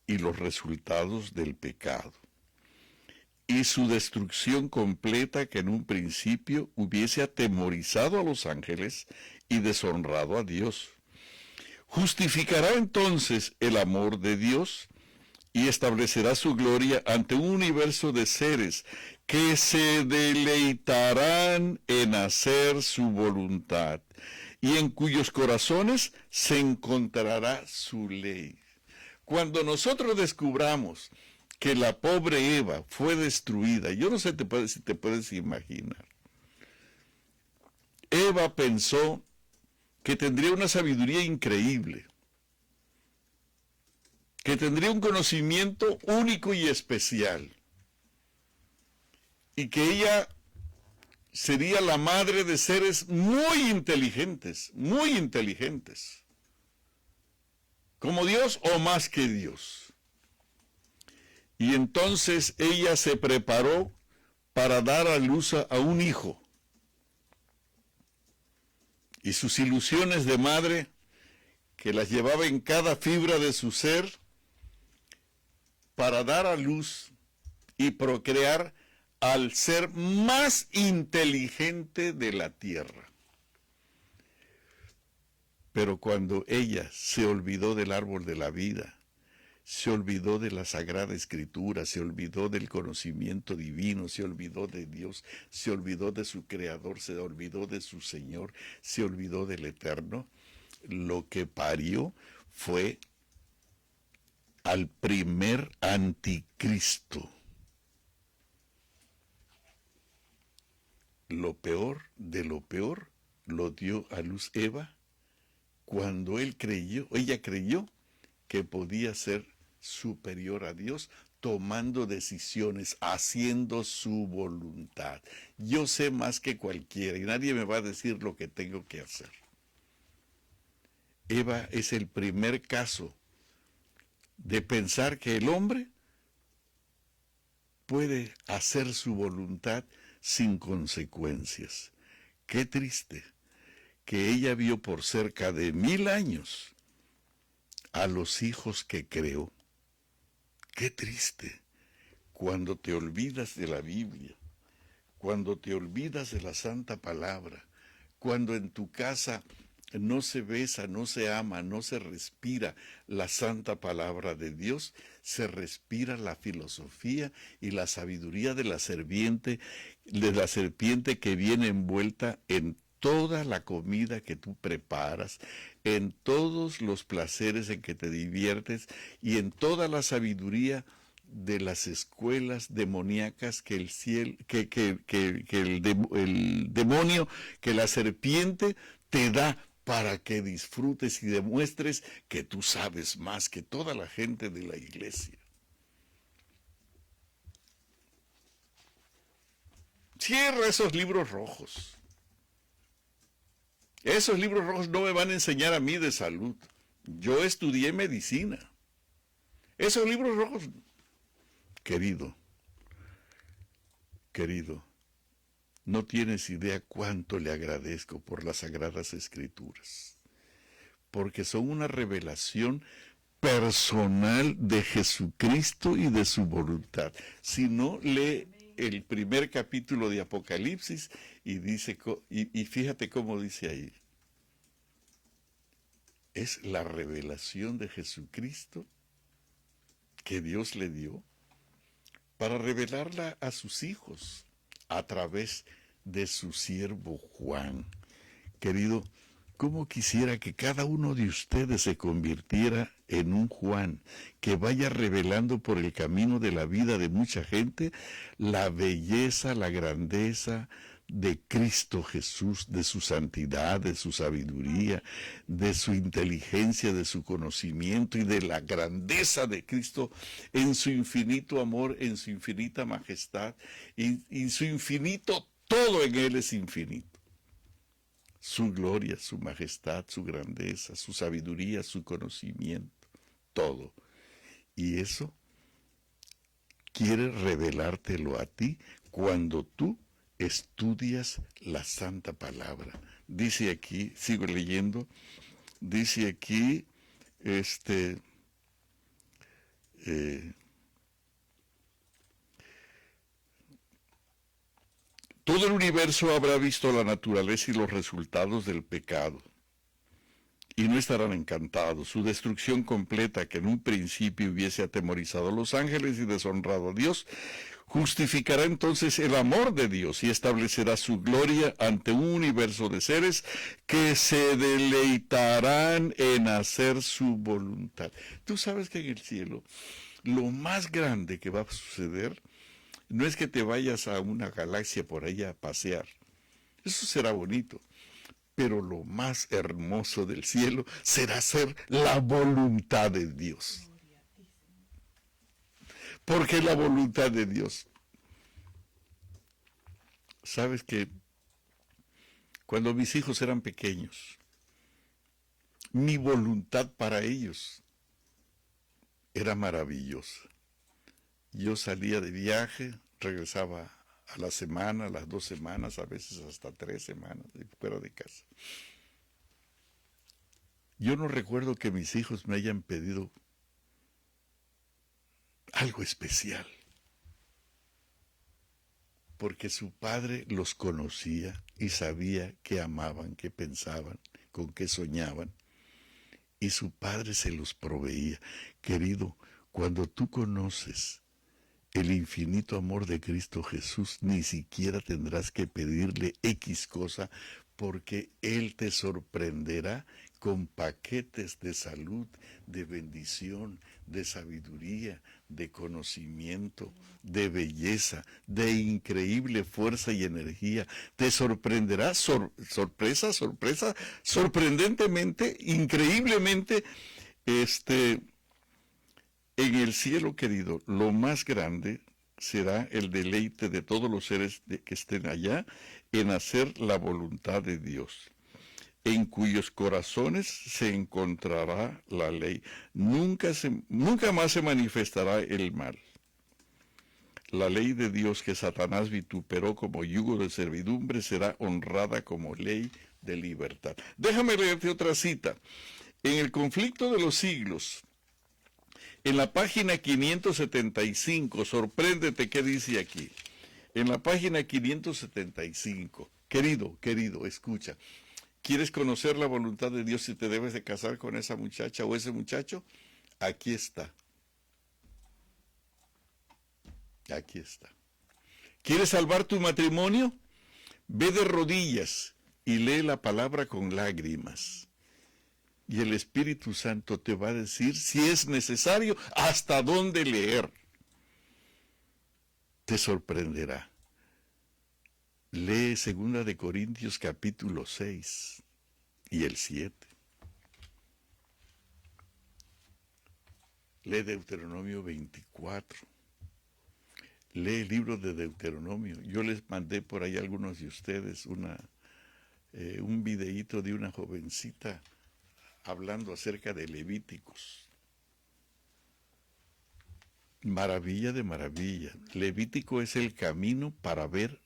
y los resultados del pecado, y su destrucción completa, que en un principio hubiese atemorizado a los ángeles y deshonrado a Dios. Justificará entonces el amor de Dios y establecerá su gloria ante un universo de seres que se deleitarán en hacer su voluntad y en cuyos corazones se encontrará su ley. Cuando nosotros descubramos que la pobre Eva fue destruida, yo no sé si te puedes imaginar, Eva pensó que tendría una sabiduría increíble, que tendría un conocimiento único y especial, y que ella sería la madre de seres muy inteligentes, como Dios o más que Dios. Y entonces ella se preparó para dar a luz a un hijo. Y sus ilusiones de madre, que las llevaba en cada fibra de su ser, para dar a luz y procrear al ser más inteligente de la tierra. Pero cuando ella se olvidó del árbol de la vida, se olvidó de la Sagrada Escritura, se olvidó del conocimiento divino, se olvidó de Dios, se olvidó de su Creador, se olvidó de su Señor, se olvidó del Eterno, lo que parió fue al primer anticristo. Lo peor de lo peor lo dio a luz Eva cuando ella creyó que podía ser superior a Dios, tomando decisiones, haciendo su voluntad. Yo sé más que cualquiera y nadie me va a decir lo que tengo que hacer. Eva es el primer caso de pensar que el hombre puede hacer su voluntad sin consecuencias. Qué triste que ella vio por cerca de 1000 años a los hijos que creó. Qué triste cuando te olvidas de la Biblia, cuando te olvidas de la Santa Palabra, cuando en tu casa no se besa, no se ama, no se respira la Santa Palabra de Dios, se respira la filosofía y la sabiduría de la serpiente que viene envuelta en toda la comida que tú preparas, en todos los placeres en que te diviertes y en toda la sabiduría de las escuelas demoníacas que el demonio, que la serpiente te da para que disfrutes y demuestres que tú sabes más que toda la gente de la iglesia. Cierra esos libros rojos. Esos libros rojos no me van a enseñar a mí de salud. Yo estudié medicina. Esos libros rojos, querido, no tienes idea cuánto le agradezco por las Sagradas Escrituras, porque son una revelación personal de Jesucristo y de su voluntad. Si no, lee el primer capítulo de Apocalipsis y fíjate cómo dice ahí. Es la revelación de Jesucristo que Dios le dio para revelarla a sus hijos a través de su siervo Juan. Querido, ¿cómo quisiera que cada uno de ustedes se convirtiera en un Juan, que vaya revelando por el camino de la vida de mucha gente la belleza, la grandeza de Cristo Jesús, de su santidad, de su sabiduría, de su inteligencia, de su conocimiento y de la grandeza de Cristo en su infinito amor, en su infinita majestad y su infinito, todo en Él es infinito. Su gloria, su majestad, su grandeza, su sabiduría, su conocimiento, todo. Y eso quiere revelártelo a ti cuando tú estudias la santa palabra. Dice aquí, sigo leyendo, dice aquí, todo el universo habrá visto la naturaleza y los resultados del pecado, y no estarán encantados. Su destrucción completa, que en un principio hubiese atemorizado a los ángeles y deshonrado a Dios, justificará entonces el amor de Dios y establecerá su gloria ante un universo de seres que se deleitarán en hacer su voluntad. Tú sabes que en el cielo lo más grande que va a suceder no es que te vayas a una galaxia por ahí a pasear. Eso será bonito. Pero lo más hermoso del cielo será hacer la voluntad de Dios. Porque la voluntad de Dios. Sabes que cuando mis hijos eran pequeños, mi voluntad para ellos era maravillosa. Yo salía de viaje, regresaba a la semana, a las 2 semanas, a veces hasta 3 semanas fuera de casa. Yo no recuerdo que mis hijos me hayan pedido algo especial, porque su padre los conocía y sabía qué amaban, qué pensaban, con qué soñaban, y su padre se los proveía. Querido, cuando tú conoces el infinito amor de Cristo Jesús, ni siquiera tendrás que pedirle X cosa, porque Él te sorprenderá con paquetes de salud, de bendición, de sabiduría, de conocimiento, de belleza, de increíble fuerza y energía. Te sorprenderá, sorprendentemente, increíblemente, en el cielo, querido, lo más grande será el deleite de todos los seres que estén allá en hacer la voluntad de Dios, en cuyos corazones se encontrará la ley. Nunca más se manifestará el mal. La ley de Dios que Satanás vituperó como yugo de servidumbre será honrada como ley de libertad. Déjame leerte otra cita. En el conflicto de los siglos, en la página 575, sorpréndete qué dice aquí. En la página 575, querido, escucha. ¿Quieres conocer la voluntad de Dios si te debes de casar con esa muchacha o ese muchacho? Aquí está. Aquí está. ¿Quieres salvar tu matrimonio? Ve de rodillas y lee la palabra con lágrimas. Y el Espíritu Santo te va a decir, si es necesario, hasta dónde leer. Te sorprenderá. Lee 2 de Corintios capítulo 6 y el 7. Lee Deuteronomio 24. Lee el libro de Deuteronomio. Yo les mandé por ahí a algunos de ustedes un videíto de una jovencita hablando acerca de Levíticos. Maravilla de maravilla. Levítico es el camino para ver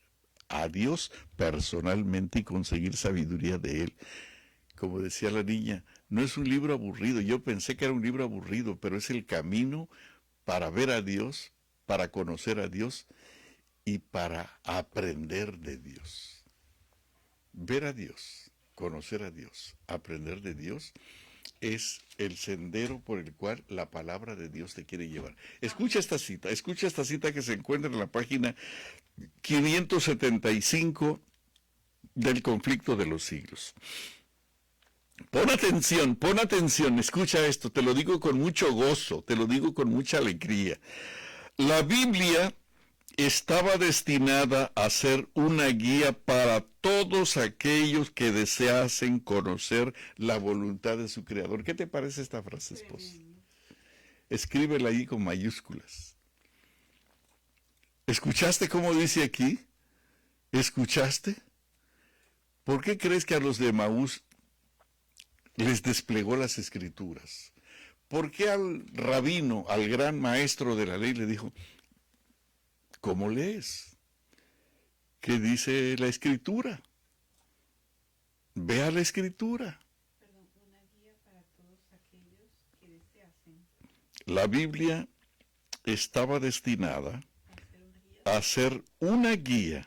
a Dios personalmente y conseguir sabiduría de Él. Como decía la niña, no es un libro aburrido. Yo pensé que era un libro aburrido, pero es el camino para ver a Dios, para conocer a Dios y para aprender de Dios. Ver a Dios, conocer a Dios, aprender de Dios, es el sendero por el cual la palabra de Dios te quiere llevar. Escucha esta cita que se encuentra en la página 575 del conflicto de los siglos. Pon atención, escucha esto, te lo digo con mucho gozo, te lo digo con mucha alegría. La Biblia estaba destinada a ser una guía para todos aquellos que deseasen conocer la voluntad de su Creador. ¿Qué te parece esta frase, esposa? Escríbela ahí con mayúsculas. ¿Escuchaste cómo dice aquí? ¿Escuchaste? ¿Por qué crees que a los de Maús les desplegó las escrituras? ¿Por qué al rabino, al gran maestro de la ley, le dijo, ¿cómo lees? ¿Qué dice la escritura? Ve a la escritura. Perdón, una guía para todos aquellos que deseasen La Biblia estaba destinada hacer una guía a ser una guía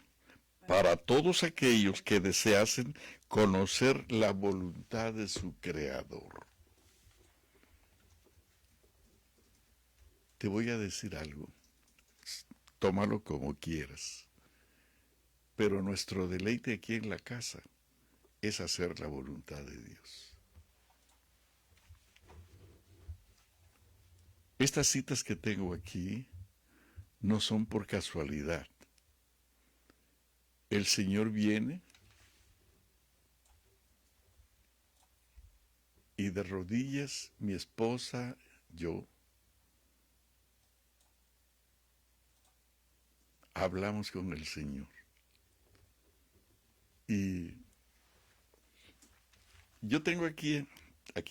para todos aquellos que deseasen conocer la voluntad de su Creador. Te voy a decir algo, tómalo como quieras, pero nuestro deleite aquí en la casa es hacer la voluntad de Dios. Estas citas que tengo aquí no son por casualidad. El Señor viene y de rodillas mi esposa, yo, hablamos con el Señor. Y yo tengo aquí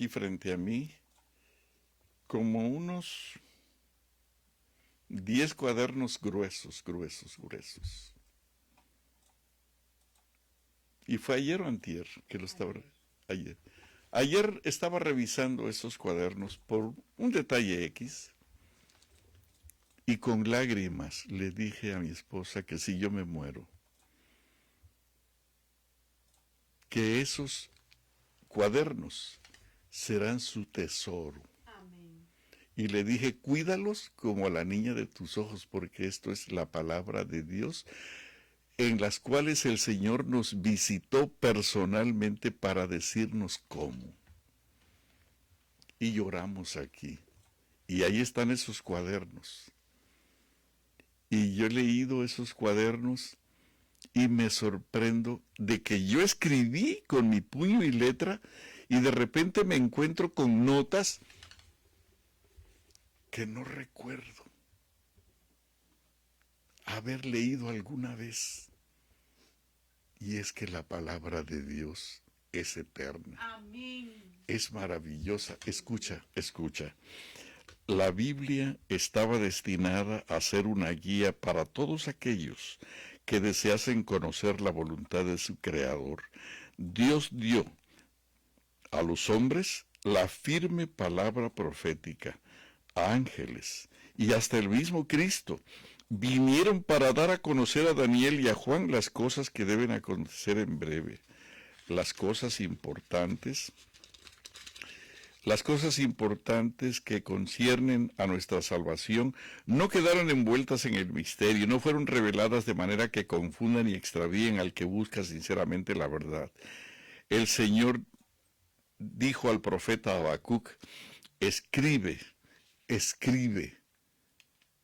frente a mí, como unos 10 cuadernos gruesos. Y fue ayer o antier que lo estaba... Ayer. Ayer estaba revisando esos cuadernos por un detalle X y con lágrimas le dije a mi esposa que si yo me muero, que esos cuadernos serán su tesoro. Amén. Y le dije, cuídalos como a la niña de tus ojos, porque esto es la palabra de Dios, en las cuales el Señor nos visitó personalmente para decirnos cómo. Y lloramos aquí. Y ahí están esos cuadernos. Y yo he leído esos cuadernos y me sorprendo de que yo escribí con mi puño y letra y de repente me encuentro con notas que no recuerdo haber leído alguna vez. Y es que la palabra de Dios es eterna. Amén. Es maravillosa. Escucha. La Biblia estaba destinada a ser una guía para todos aquellos que deseasen conocer la voluntad de su Creador. Dios dio a los hombres la firme palabra profética, a ángeles y hasta el mismo Cristo. Vinieron para dar a conocer a Daniel y a Juan las cosas que deben acontecer en breve, las cosas importantes que conciernen a nuestra salvación no quedaron envueltas en el misterio, no fueron reveladas de manera que confundan y extravíen al que busca sinceramente la verdad. El Señor dijo al profeta Habacuc, escribe,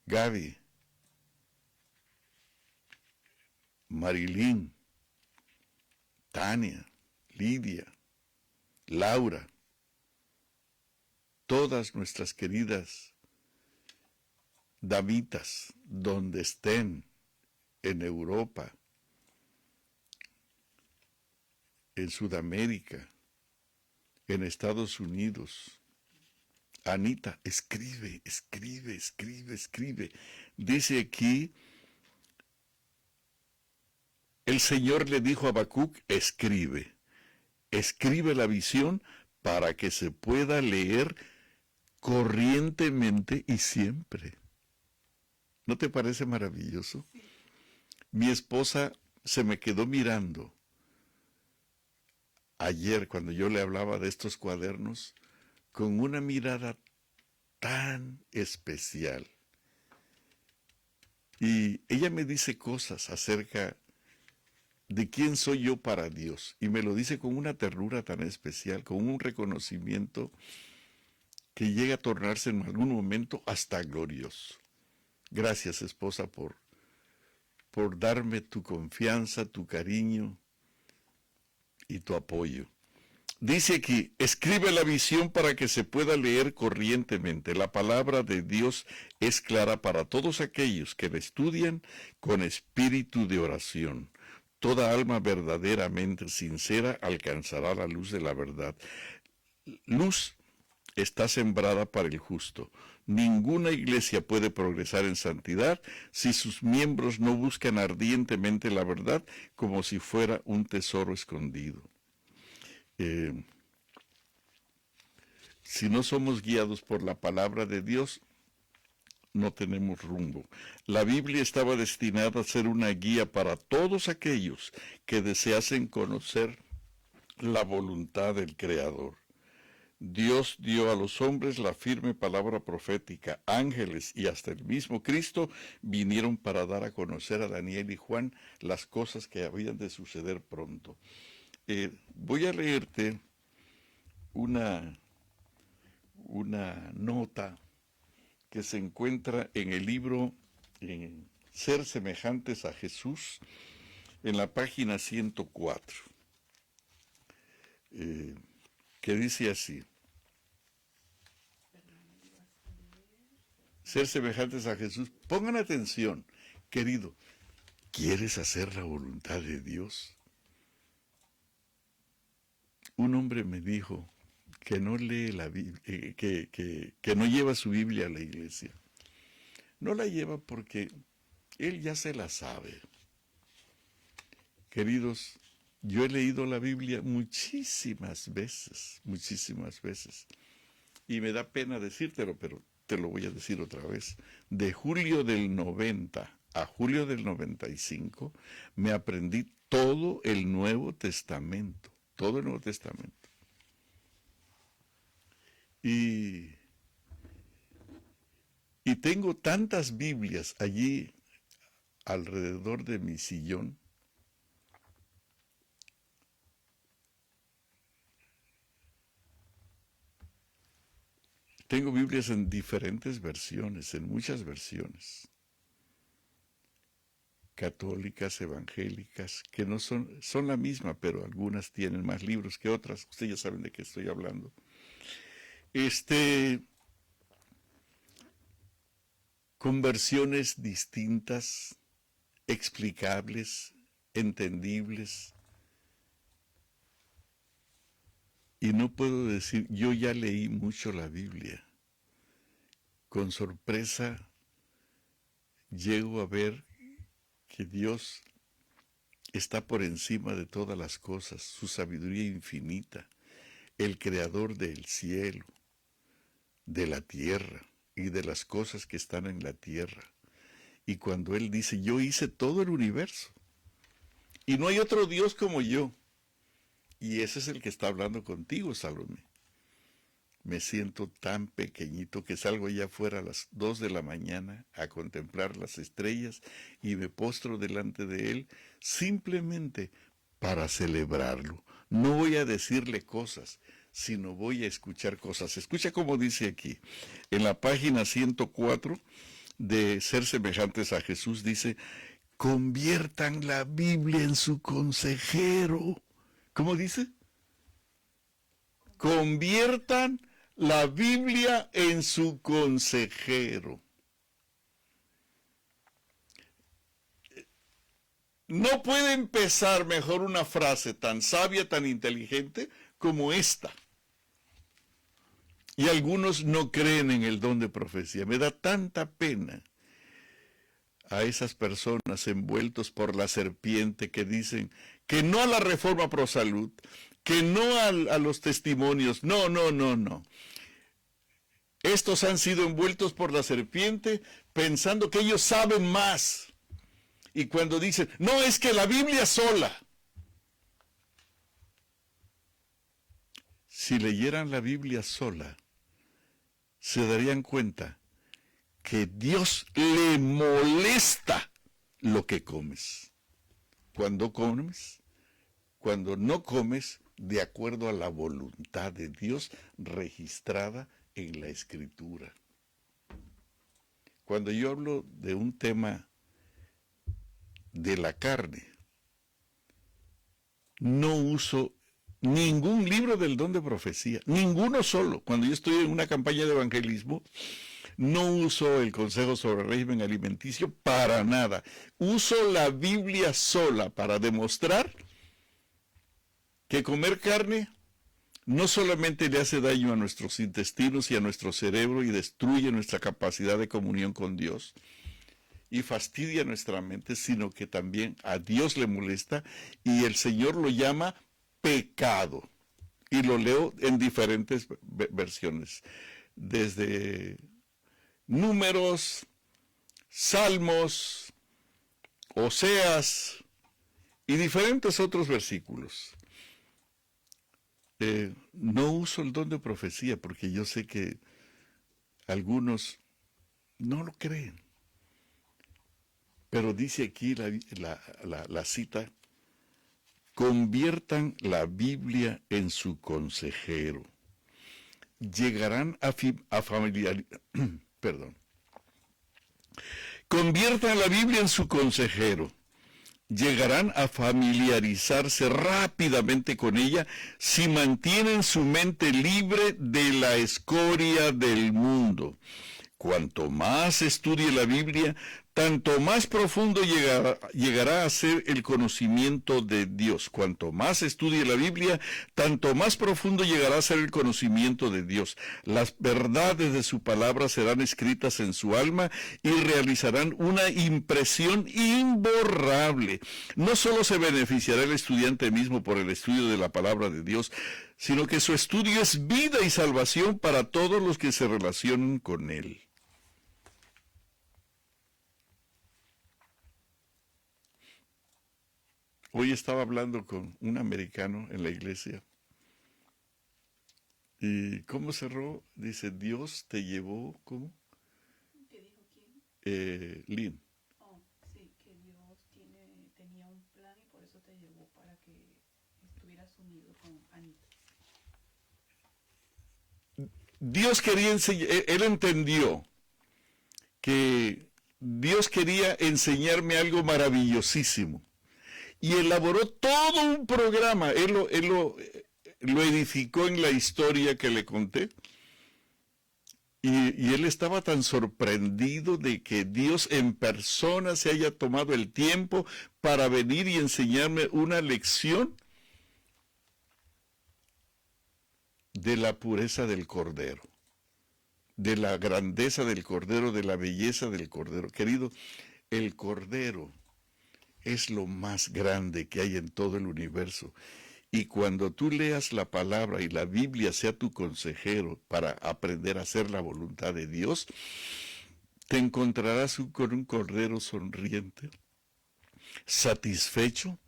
Gaby, Marilyn, Tania, Lidia, Laura, todas nuestras queridas damitas, donde estén, en Europa, en Sudamérica, en Estados Unidos. Anita, escribe. Dice aquí, el Señor le dijo a Habacuc, escribe la visión para que se pueda leer corrientemente y siempre. ¿No te parece maravilloso? Sí. Mi esposa se me quedó mirando ayer cuando yo le hablaba de estos cuadernos con una mirada tan especial. Y ella me dice cosas acerca de quién soy yo para Dios. Y me lo dice con una ternura tan especial, con un reconocimiento que llega a tornarse en algún momento hasta glorioso. Gracias, esposa, por por darme tu confianza, tu cariño y tu apoyo. Dice aquí, escribe la visión para que se pueda leer corrientemente. La palabra de Dios es clara para todos aquellos que la estudian con espíritu de oración. Toda alma verdaderamente sincera alcanzará la luz de la verdad. Luz está sembrada para el justo. Ninguna iglesia puede progresar en santidad si sus miembros no buscan ardientemente la verdad como si fuera un tesoro escondido. Si no somos guiados por la palabra de Dios, no tenemos rumbo. La Biblia estaba destinada a ser una guía para todos aquellos que deseasen conocer la voluntad del Creador. Dios dio a los hombres la firme palabra profética. Ángeles y hasta el mismo Cristo vinieron para dar a conocer a Daniel y Juan las cosas que habían de suceder pronto. Voy a leerte una nota que se encuentra en el libro Ser semejantes a Jesús, en la página 104, que dice así: ser semejantes a Jesús. Pongan atención, querido, ¿quieres hacer la voluntad de Dios? Un hombre me dijo que no lee la Biblia, que no lleva su Biblia a la iglesia. No la lleva porque él ya se la sabe. Queridos, yo he leído la Biblia muchísimas veces, y me da pena decírtelo, pero te lo voy a decir otra vez. De julio del 90 a julio del 95, me aprendí todo el Nuevo Testamento, todo el Nuevo Testamento. Y tengo tantas Biblias allí alrededor de mi sillón. Tengo Biblias en diferentes versiones, en muchas versiones. Católicas, evangélicas, que no son la misma, pero algunas tienen más libros que otras. Ustedes ya saben de qué estoy hablando. Con versiones distintas, explicables, entendibles. Y no puedo decir, yo ya leí mucho la Biblia. Con sorpresa llego a ver que Dios está por encima de todas las cosas, su sabiduría infinita, el creador del cielo, de la tierra y de las cosas que están en la tierra. Y cuando Él dice, yo hice todo el universo, y no hay otro Dios como yo, y ese es el que está hablando contigo, Salomé. Me siento tan pequeñito que salgo allá afuera a las 2 de la mañana a contemplar las estrellas y me postro delante de Él simplemente para celebrarlo. No voy a decirle cosas, sino voy a escuchar cosas. Escucha como dice aquí, en la página 104 de Ser semejantes a Jesús, dice, conviertan la Biblia en su consejero. ¿Cómo dice? Conviertan la Biblia en su consejero. No puede empezar mejor una frase tan sabia, tan inteligente como esta. Y algunos no creen en el don de profecía. Me da tanta pena a esas personas envueltos por la serpiente que dicen que no a la reforma pro salud, que no a los testimonios, no. Estos han sido envueltos por la serpiente pensando que ellos saben más. Y cuando dicen, no, es que la Biblia sola. Si leyeran la Biblia sola, se darían cuenta que Dios le molesta lo que comes. Cuando comes, cuando no comes de acuerdo a la voluntad de Dios registrada en la Escritura. Cuando yo hablo de un tema de la carne, no uso ningún libro del don de profecía, ninguno solo. Cuando yo estoy en una campaña de evangelismo, no uso el consejo sobre el régimen alimenticio para nada. Uso la Biblia sola para demostrar que comer carne no solamente le hace daño a nuestros intestinos y a nuestro cerebro y destruye nuestra capacidad de comunión con Dios y fastidia nuestra mente, sino que también a Dios le molesta y el Señor lo llama pecado. Y lo leo en diferentes versiones, desde Números, Salmos, Oseas y diferentes otros versículos. No uso el don de profecía porque yo sé que algunos no lo creen. Pero dice aquí la cita, conviertan la Biblia en su consejero. Llegarán a familiarizar, perdón. Conviertan la Biblia en su consejero. Llegarán a familiarizarse rápidamente con ella si mantienen su mente libre de la escoria del mundo. Cuanto más estudie la Biblia, tanto más profundo llegará a ser el conocimiento de Dios. Cuanto más estudie la Biblia, tanto más profundo llegará a ser el conocimiento de Dios. Las verdades de su palabra serán escritas en su alma y realizarán una impresión imborrable. No solo se beneficiará el estudiante mismo por el estudio de la palabra de Dios, sino que su estudio es vida y salvación para todos los que se relacionan con él. Hoy estaba hablando con un americano en la iglesia. ¿Y cómo cerró? Dice, Dios te llevó, ¿cómo? ¿Qué dijo quién? Lynn. Oh, sí, que Dios tenía un plan y por eso te llevó para que estuvieras unido con Anita. Dios quería enseñar, él entendió que Dios quería enseñarme algo maravillosísimo. Y elaboró todo un programa. Él lo edificó en la historia que le conté. Y él estaba tan sorprendido de que Dios en persona se haya tomado el tiempo para venir y enseñarme una lección de la pureza del Cordero, de la grandeza del Cordero, de la belleza del Cordero. Querido, el Cordero es lo más grande que hay en todo el universo. Y cuando tú leas la palabra y la Biblia sea tu consejero para aprender a hacer la voluntad de Dios, te encontrarás con un cordero sonriente, satisfecho,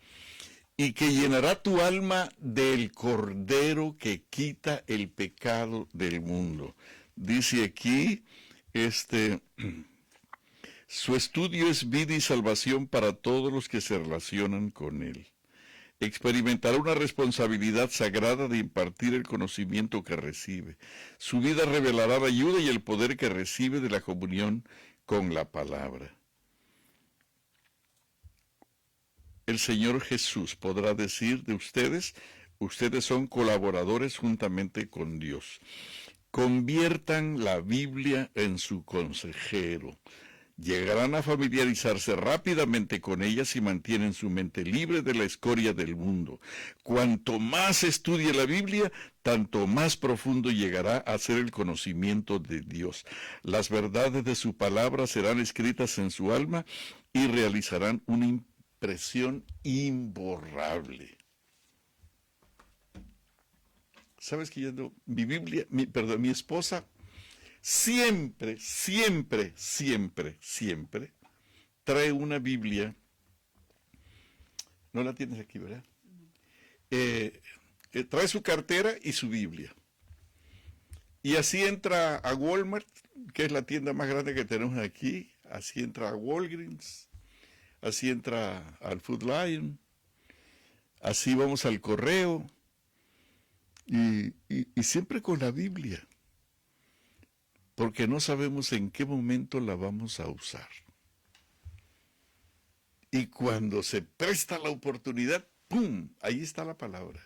y que llenará tu alma del cordero que quita el pecado del mundo. Dice aquí, su estudio es vida y salvación para todos los que se relacionan con él. Experimentará una responsabilidad sagrada de impartir el conocimiento que recibe. Su vida revelará la ayuda y el poder que recibe de la comunión con la palabra. El Señor Jesús podrá decir de ustedes, ustedes son colaboradores juntamente con Dios. Conviertan la Biblia en su consejero. Llegarán a familiarizarse rápidamente con ella si mantienen su mente libre de la escoria del mundo. Cuanto más estudie la Biblia, tanto más profundo llegará a ser el conocimiento de Dios. Las verdades de su palabra serán escritas en su alma y realizarán una impresión imborrable. ¿Sabes que mi esposa siempre trae una Biblia? No la tienes aquí, ¿verdad? Trae su cartera y su Biblia. Y así entra a Walmart, que es la tienda más grande que tenemos aquí. Así entra a Walgreens. Así entra al Food Lion. Así vamos al correo. Y siempre con la Biblia. Porque no sabemos en qué momento la vamos a usar. Y cuando se presta la oportunidad, ¡pum! Ahí está la palabra.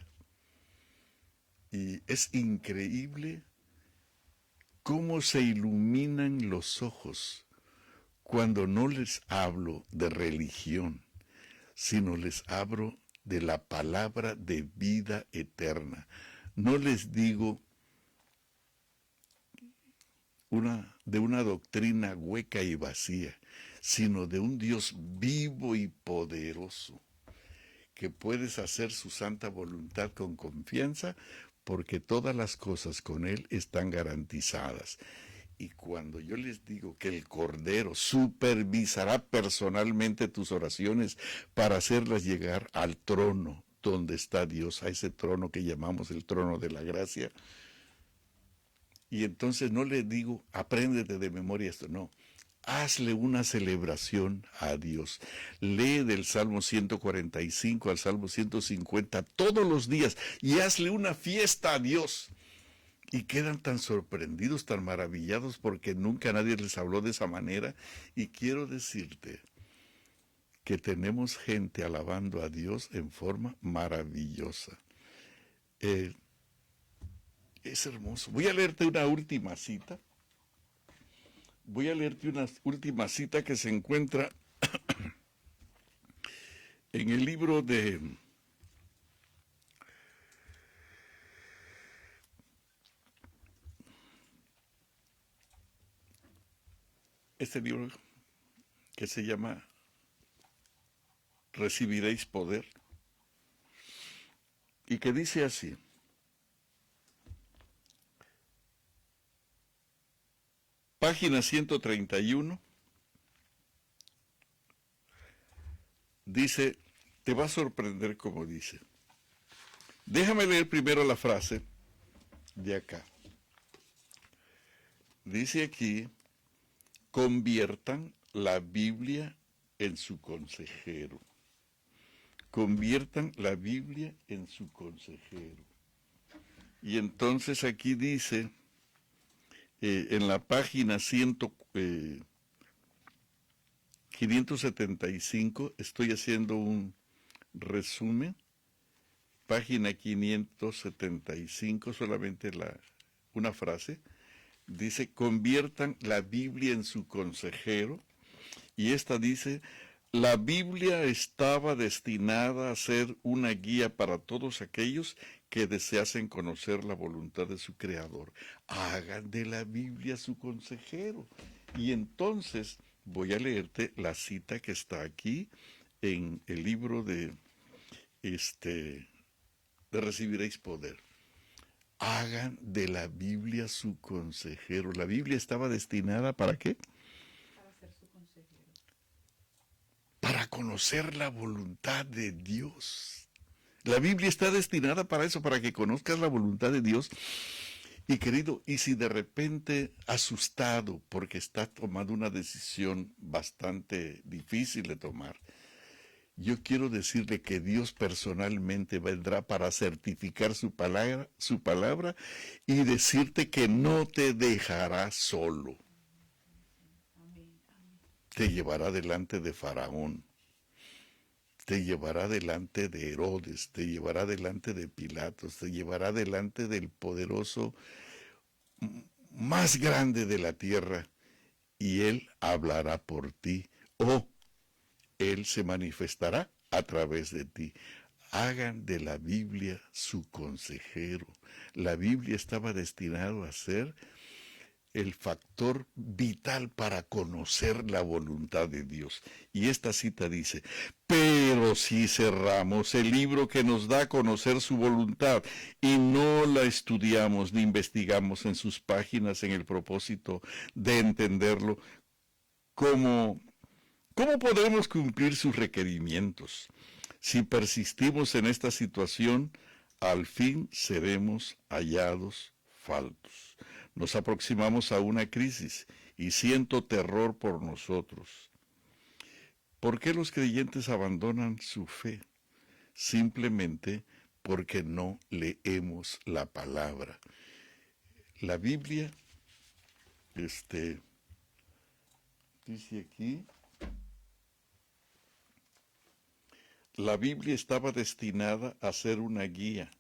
Y es increíble cómo se iluminan los ojos cuando no les hablo de religión, sino les hablo de la palabra de vida eterna. No les digo de una doctrina hueca y vacía, sino de un Dios vivo y poderoso, que puedes hacer su santa voluntad con confianza, porque todas las cosas con Él están garantizadas. Y cuando yo les digo que el Cordero supervisará personalmente tus oraciones para hacerlas llegar al trono donde está Dios, a ese trono que llamamos el trono de la gracia, y entonces no le digo, apréndete de memoria esto, no. Hazle una celebración a Dios. Lee del Salmo 145 al Salmo 150 todos los días y hazle una fiesta a Dios. Y quedan tan sorprendidos, tan maravillados, porque nunca nadie les habló de esa manera. Y quiero decirte que tenemos gente alabando a Dios en forma maravillosa. Es hermoso. Voy a leerte una última cita. Voy a leerte una última cita que se encuentra en el libro de este libro que se llama Recibiréis poder, y que dice así: página 131, dice, te va a sorprender como dice. Déjame leer primero la frase de acá. Dice aquí, conviertan la Biblia en su consejero. Conviertan la Biblia en su consejero. Y entonces aquí dice, en la página 575, estoy haciendo un resumen, página 575, solamente una frase, dice, conviertan la Biblia en su consejero, y esta dice, la Biblia estaba destinada a ser una guía para todos aquellos que deseasen conocer la voluntad de su Creador. Hagan de la Biblia su consejero. Y entonces voy a leerte la cita que está aquí en el libro de Recibiréis poder. Hagan de la Biblia su consejero. La Biblia estaba destinada ¿para qué? Para ser su consejero. Para conocer la voluntad de Dios. La Biblia está destinada para eso, para que conozcas la voluntad de Dios. Y querido, y si de repente asustado porque estás tomando una decisión bastante difícil de tomar, yo quiero decirle que Dios personalmente vendrá para certificar su palabra y decirte que no te dejará solo. Amén, amén. Te llevará delante de Faraón, te llevará delante de Herodes, te llevará delante de Pilatos, te llevará delante del poderoso más grande de la tierra, y Él hablará por ti, o Él se manifestará a través de ti. Hagan de la Biblia su consejero. La Biblia estaba destinada a ser el factor vital para conocer la voluntad de Dios. Y esta cita dice, pero si cerramos el libro que nos da a conocer su voluntad y no la estudiamos ni investigamos en sus páginas en el propósito de entenderlo, ¿cómo podremos cumplir sus requerimientos? Si persistimos en esta situación, al fin seremos hallados faltos. Nos aproximamos a una crisis y siento terror por nosotros. ¿Por qué los creyentes abandonan su fe? Simplemente porque no leemos la palabra. La Biblia, dice aquí, La Biblia estaba destinada a ser una guía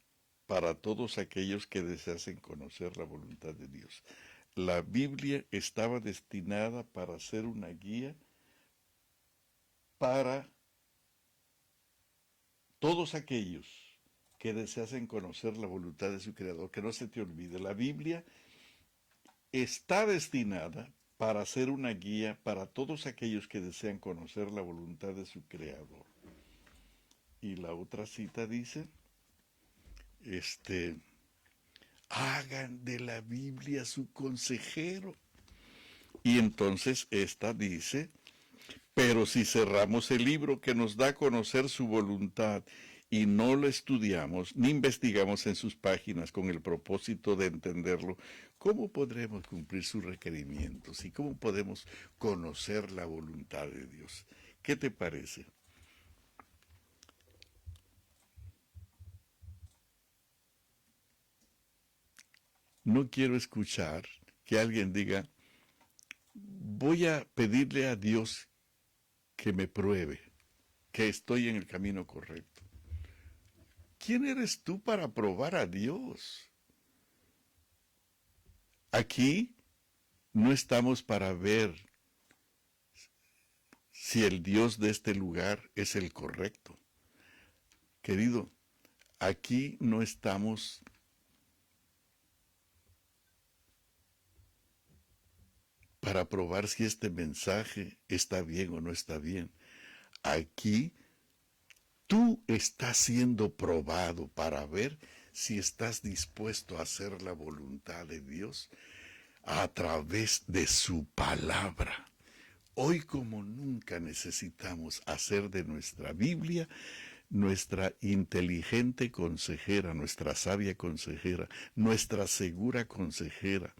para todos aquellos que deseasen conocer la voluntad de Dios. La Biblia estaba destinada para ser una guía para todos aquellos que deseasen conocer la voluntad de su Creador. Que no se te olvide, la Biblia está destinada para ser una guía para todos aquellos que desean conocer la voluntad de su Creador. Y la otra cita dice, hagan de la Biblia su consejero. Y entonces esta dice, pero si cerramos el libro que nos da a conocer su voluntad y no lo estudiamos ni investigamos en sus páginas con el propósito de entenderlo, ¿cómo podremos cumplir sus requerimientos y cómo podemos conocer la voluntad de Dios? ¿Qué te parece? No quiero escuchar que alguien diga, voy a pedirle a Dios que me pruebe que estoy en el camino correcto. ¿Quién eres tú para probar a Dios? Aquí no estamos para ver si el Dios de este lugar es el correcto. Querido, aquí no estamos para probar si este mensaje está bien o no está bien. Aquí tú estás siendo probado para ver si estás dispuesto a hacer la voluntad de Dios a través de su palabra. Hoy como nunca necesitamos hacer de nuestra Biblia nuestra inteligente consejera, nuestra sabia consejera, nuestra segura consejera.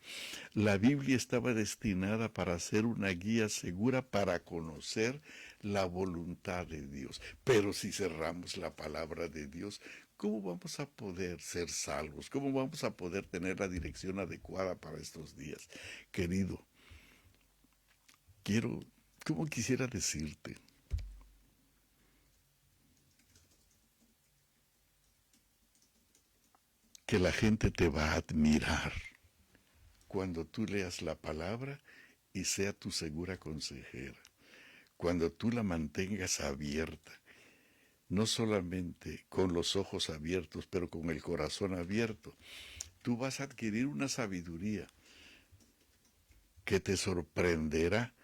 La Biblia estaba destinada para ser una guía segura para conocer la voluntad de Dios. Pero si cerramos la palabra de Dios, ¿cómo vamos a poder ser salvos? ¿Cómo vamos a poder tener la dirección adecuada para estos días? Querido, ¿cómo quisiera decirte? Que la gente te va a admirar cuando tú leas la palabra y sea tu segura consejera, cuando tú la mantengas abierta, no solamente con los ojos abiertos, pero con el corazón abierto, tú vas a adquirir una sabiduría que te sorprenderá,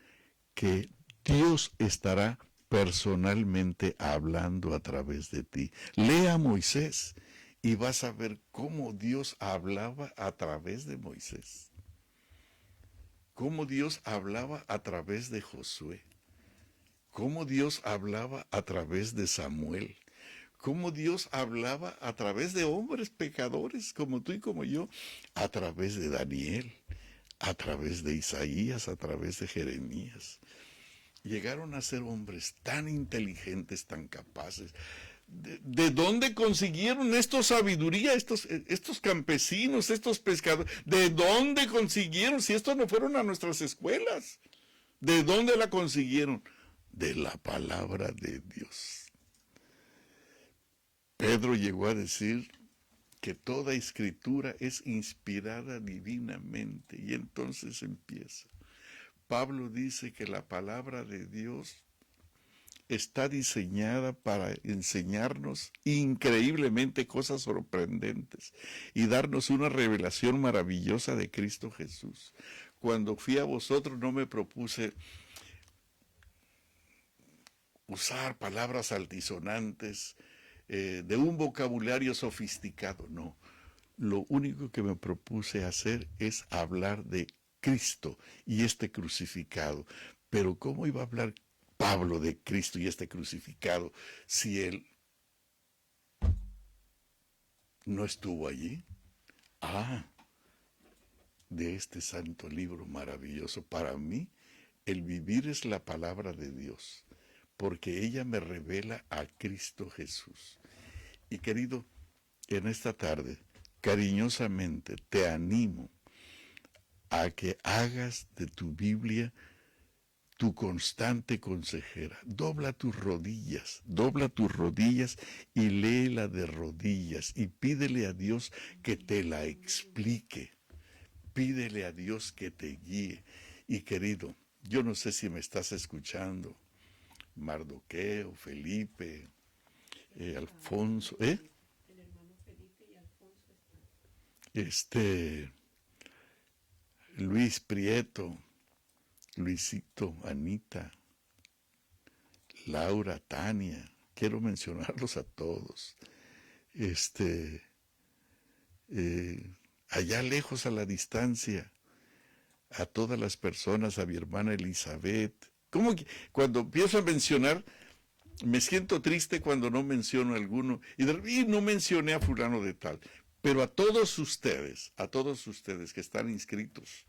que Dios estará personalmente hablando a través de ti. Lea a Moisés y vas a ver cómo Dios hablaba a través de Moisés, cómo Dios hablaba a través de Josué, cómo Dios hablaba a través de Samuel, cómo Dios hablaba a través de hombres pecadores como tú y como yo, a través de Daniel, a través de Isaías, a través de Jeremías. Llegaron a ser hombres tan inteligentes, tan capaces. ¿De dónde consiguieron esta sabiduría, estos campesinos, estos pescadores? ¿De dónde consiguieron? Si estos no fueron a nuestras escuelas. ¿De dónde la consiguieron? De la palabra de Dios. Pedro llegó a decir que toda escritura es inspirada divinamente, y entonces empieza. Pablo dice que la palabra de Dios está diseñada para enseñarnos increíblemente cosas sorprendentes y darnos una revelación maravillosa de Cristo Jesús. Cuando fui a vosotros no me propuse usar palabras altisonantes, de un vocabulario sofisticado, no. Lo único que me propuse hacer es hablar de Cristo y este crucificado. Pero ¿cómo iba a hablar Pablo de Cristo y este crucificado si él no estuvo allí? De este santo libro maravilloso. Para mí, el vivir es la palabra de Dios, porque ella me revela a Cristo Jesús. Y querido, en esta tarde, cariñosamente te animo a que hagas de tu Biblia tu constante consejera. Dobla tus rodillas y léela de rodillas y pídele a Dios que te la explique. Pídele a Dios que te guíe. Y querido, yo no sé si me estás escuchando, Mardoqueo, Felipe, Alfonso, El hermano Felipe y Alfonso están. Luis Prieto, Luisito, Anita, Laura, Tania, quiero mencionarlos a todos. Allá lejos a la distancia, a todas las personas, a mi hermana Elizabeth. ¿Cómo que cuando empiezo a mencionar, me siento triste cuando no menciono a alguno, y no mencioné a fulano de tal, pero a todos ustedes que están inscritos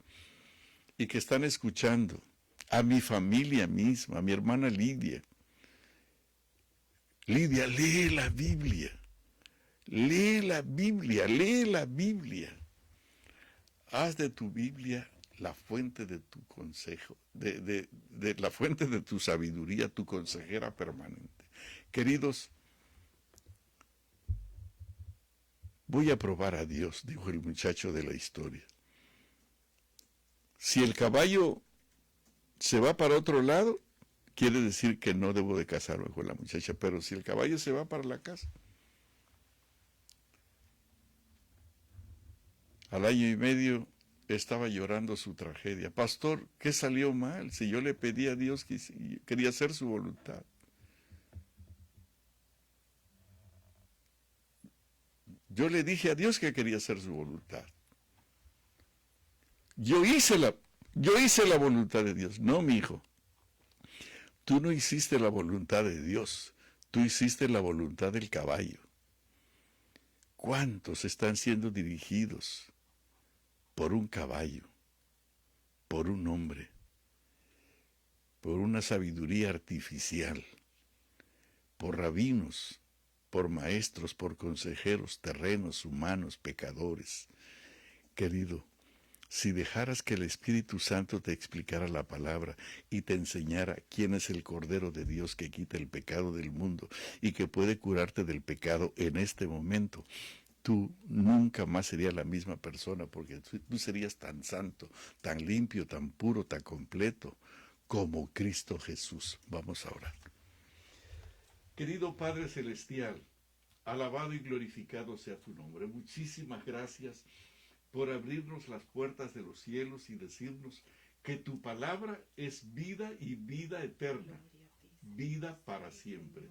y que están escuchando, a mi familia misma, a mi hermana Lidia, lee la Biblia, lee la Biblia, lee la Biblia. Haz de tu Biblia la fuente de tu consejo, de la fuente de tu sabiduría, tu consejera permanente. Queridos, voy a probar a Dios, dijo el muchacho de la historia. Si el caballo se va para otro lado, quiere decir que no debo de casarme con la muchacha, pero si el caballo se va para la casa, al año y medio estaba llorando su tragedia. Pastor, ¿qué salió mal? Si yo le pedí a Dios que quería hacer su voluntad. Yo le dije a Dios que quería hacer su voluntad. Yo hice la voluntad de Dios. No, mi hijo. Tú no hiciste la voluntad de Dios. Tú hiciste la voluntad del caballo. ¿Cuántos están siendo dirigidos por un caballo, por un hombre, por una sabiduría artificial, por rabinos, por maestros, por consejeros, terrenos, humanos, pecadores? Querido, si dejaras que el Espíritu Santo te explicara la palabra y te enseñara quién es el Cordero de Dios que quita el pecado del mundo y que puede curarte del pecado en este momento, tú nunca más serías la misma persona, porque tú serías tan santo, tan limpio, tan puro, tan completo como Cristo Jesús. Vamos a orar. Querido Padre Celestial, alabado y glorificado sea tu nombre. Muchísimas gracias por abrirnos las puertas de los cielos y decirnos que tu palabra es vida y vida eterna, vida para siempre.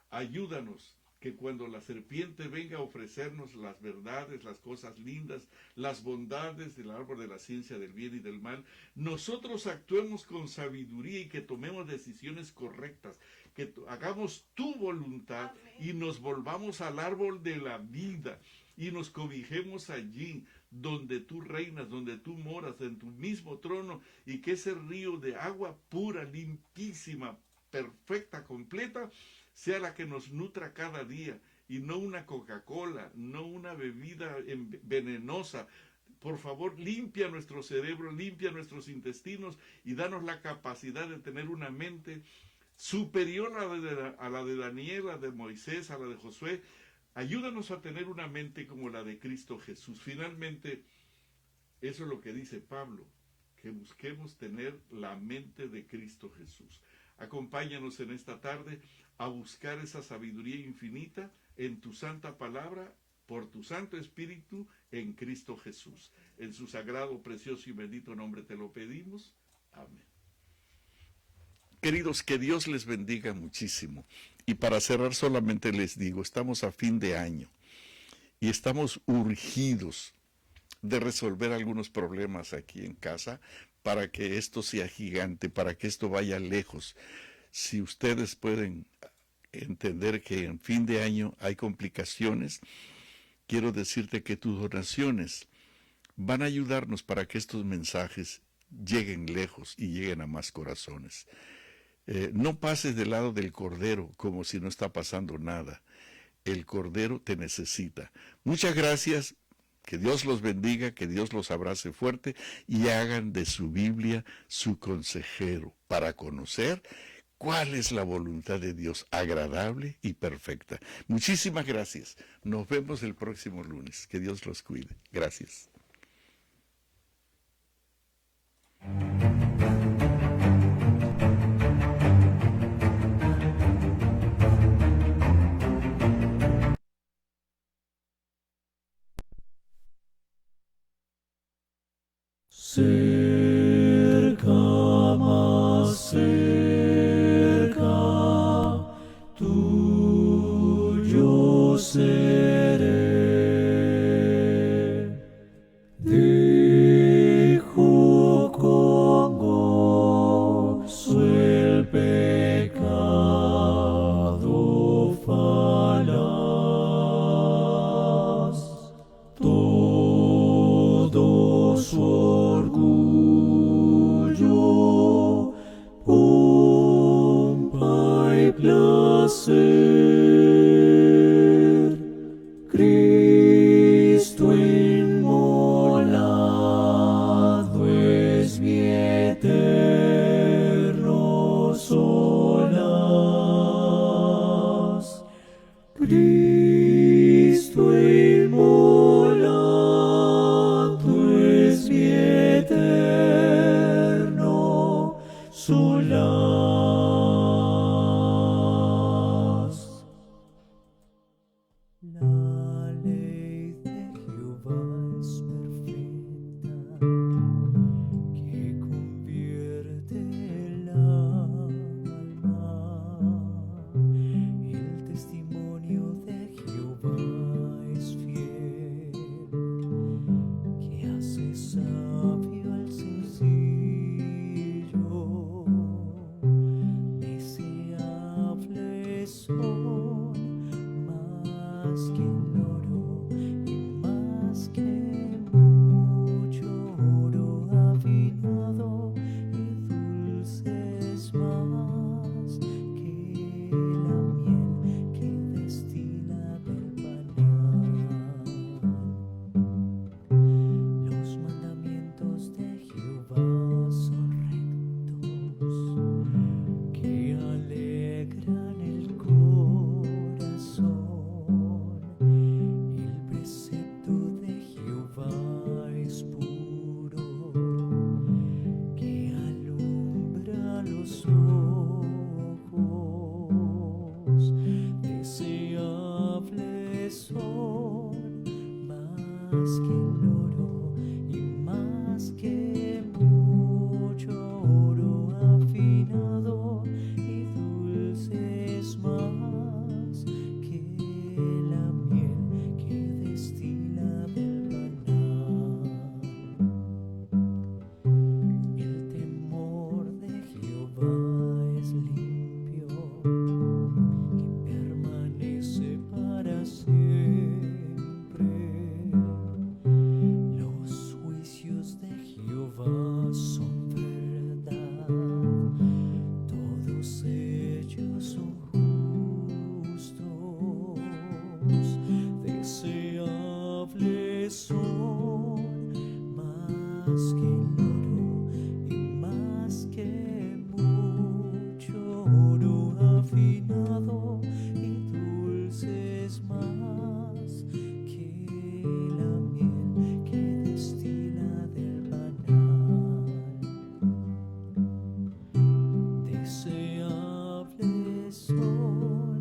Ayúdanos que cuando la serpiente venga a ofrecernos las verdades, las cosas lindas, las bondades del árbol de la ciencia del bien y del mal, nosotros actuemos con sabiduría y que tomemos decisiones correctas, que hagamos tu voluntad y nos volvamos al árbol de la vida y nos cobijemos allí donde tú reinas, donde tú moras, en tu mismo trono, y que ese río de agua pura, limpísima, perfecta, completa, sea la que nos nutra cada día, y no una Coca-Cola, no una bebida venenosa. Por favor, limpia nuestro cerebro, limpia nuestros intestinos y danos la capacidad de tener una mente superior a la de Daniel, a la de Moisés, a la de Josué. Ayúdanos a tener una mente como la de Cristo Jesús. Finalmente, eso es lo que dice Pablo, que busquemos tener la mente de Cristo Jesús. Acompáñanos en esta tarde a buscar esa sabiduría infinita en tu santa palabra, por tu Santo Espíritu, en Cristo Jesús. En su sagrado, precioso y bendito nombre te lo pedimos. Amén. Queridos, que Dios les bendiga muchísimo. Y para cerrar solamente les digo, estamos a fin de año y estamos urgidos de resolver algunos problemas aquí en casa para que esto sea gigante, para que esto vaya lejos. Si ustedes pueden entender que en fin de año hay complicaciones, quiero decirte que tus donaciones van a ayudarnos para que estos mensajes lleguen lejos y lleguen a más corazones. No pases del lado del Cordero como si no está pasando nada. El Cordero te necesita. Muchas gracias. Que Dios los bendiga, que Dios los abrace fuerte y hagan de su Biblia su consejero para conocer cuál es la voluntad de Dios, agradable y perfecta. Muchísimas gracias. Nos vemos el próximo lunes. Que Dios los cuide. Gracias. Cerca, más cerca, tuyo seré. Dejo con gozo el pecado falaz. Todo su orgullo, pompa y placer, Cristo inmolado es mi eterno solaz. Cristo inmolado es mi eterno solaz. La ley de Jehová es perfecta, que convierte el alma. El testimonio de Jehová es fiel, que hace sabio al sencillo. Deseables son más que el oro y más que mucho oro afinado, y dulces más que la miel que destila del panal. Los mandamientos de Jehová son rectos, que alegran el corazón. El precepto de Jehová es puro, que alumbra los ojos. Deseables son más que el oro y más que mucho oro afinado, y dulces más que la miel que destila del panal. El temor de Jehová es limpio, que permanece para siempre. Los juicios de Jehová son verdad, todos ellos son justos. Deseables son más que el oro y más que mucho oro afinado, y dulces más que la miel que destila del panal. Deseables son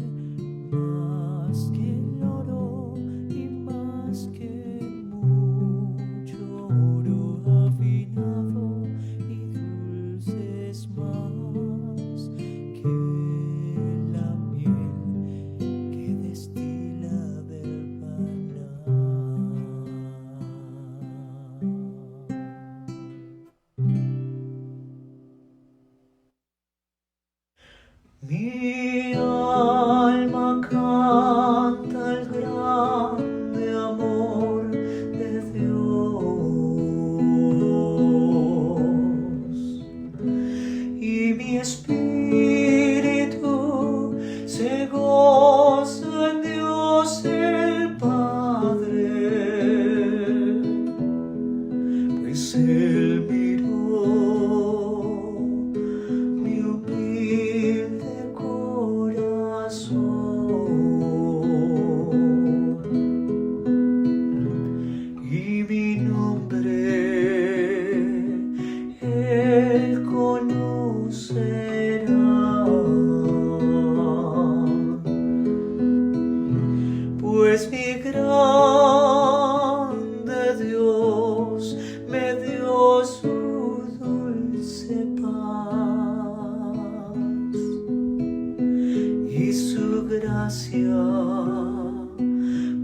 más que el oro y más que mucho oro afinado, y dulces más que la miel que destila del panal. Mi alma canta el grande amor de Dios, y mi espíritu se goza en Dios el Padre. serán, pues mi grande Dios me dio su dulce paz y su gracia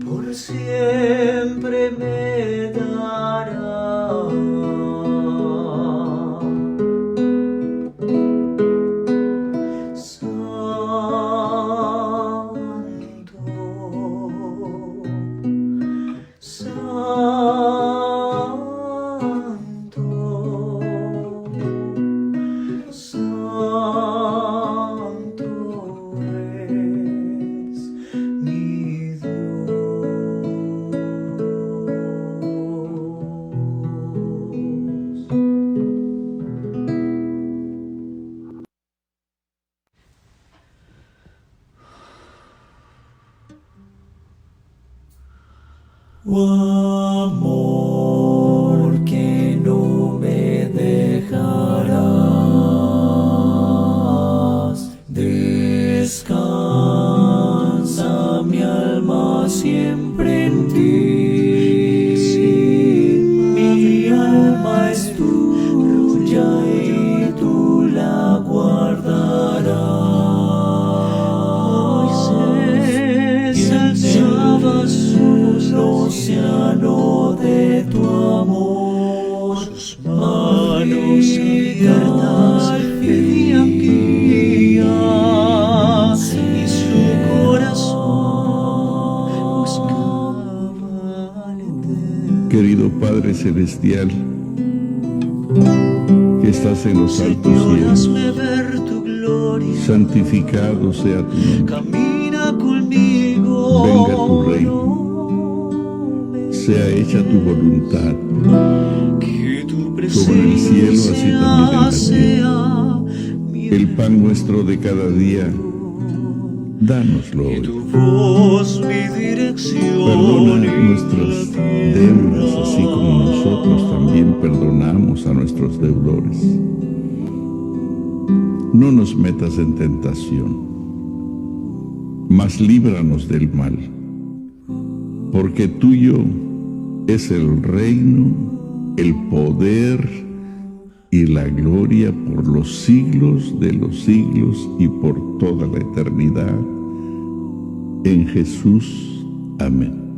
por siempre me dará. Oh, amor que no me dejarás, descansa mi alma siempre en ti. Mi alma es tuya y tú la guardarás. Moisés alzaba el océano de tu amor, sus manos abiertas pedían guía y su corazón buscaba al Eterno. Querido Padre Celestial, que estás en los altos cielos, Hazme ver tu gloria, santificado sea tu nombre. camina conmigo. Venga tu reino, sea hecha tu voluntad, Que tu sobre el cielo, así también en la presencia tierra. sea mi El pan nuestro de cada día, dánoslo que hoy. tu voz mi dirección. Perdona nuestras deudas, así como nosotros también perdonamos a nuestros deudores. No nos metas en tentación, mas líbranos del mal, porque tuyo es el reino, el poder y la gloria por los siglos de los siglos y por toda la eternidad. En Jesús. Amén.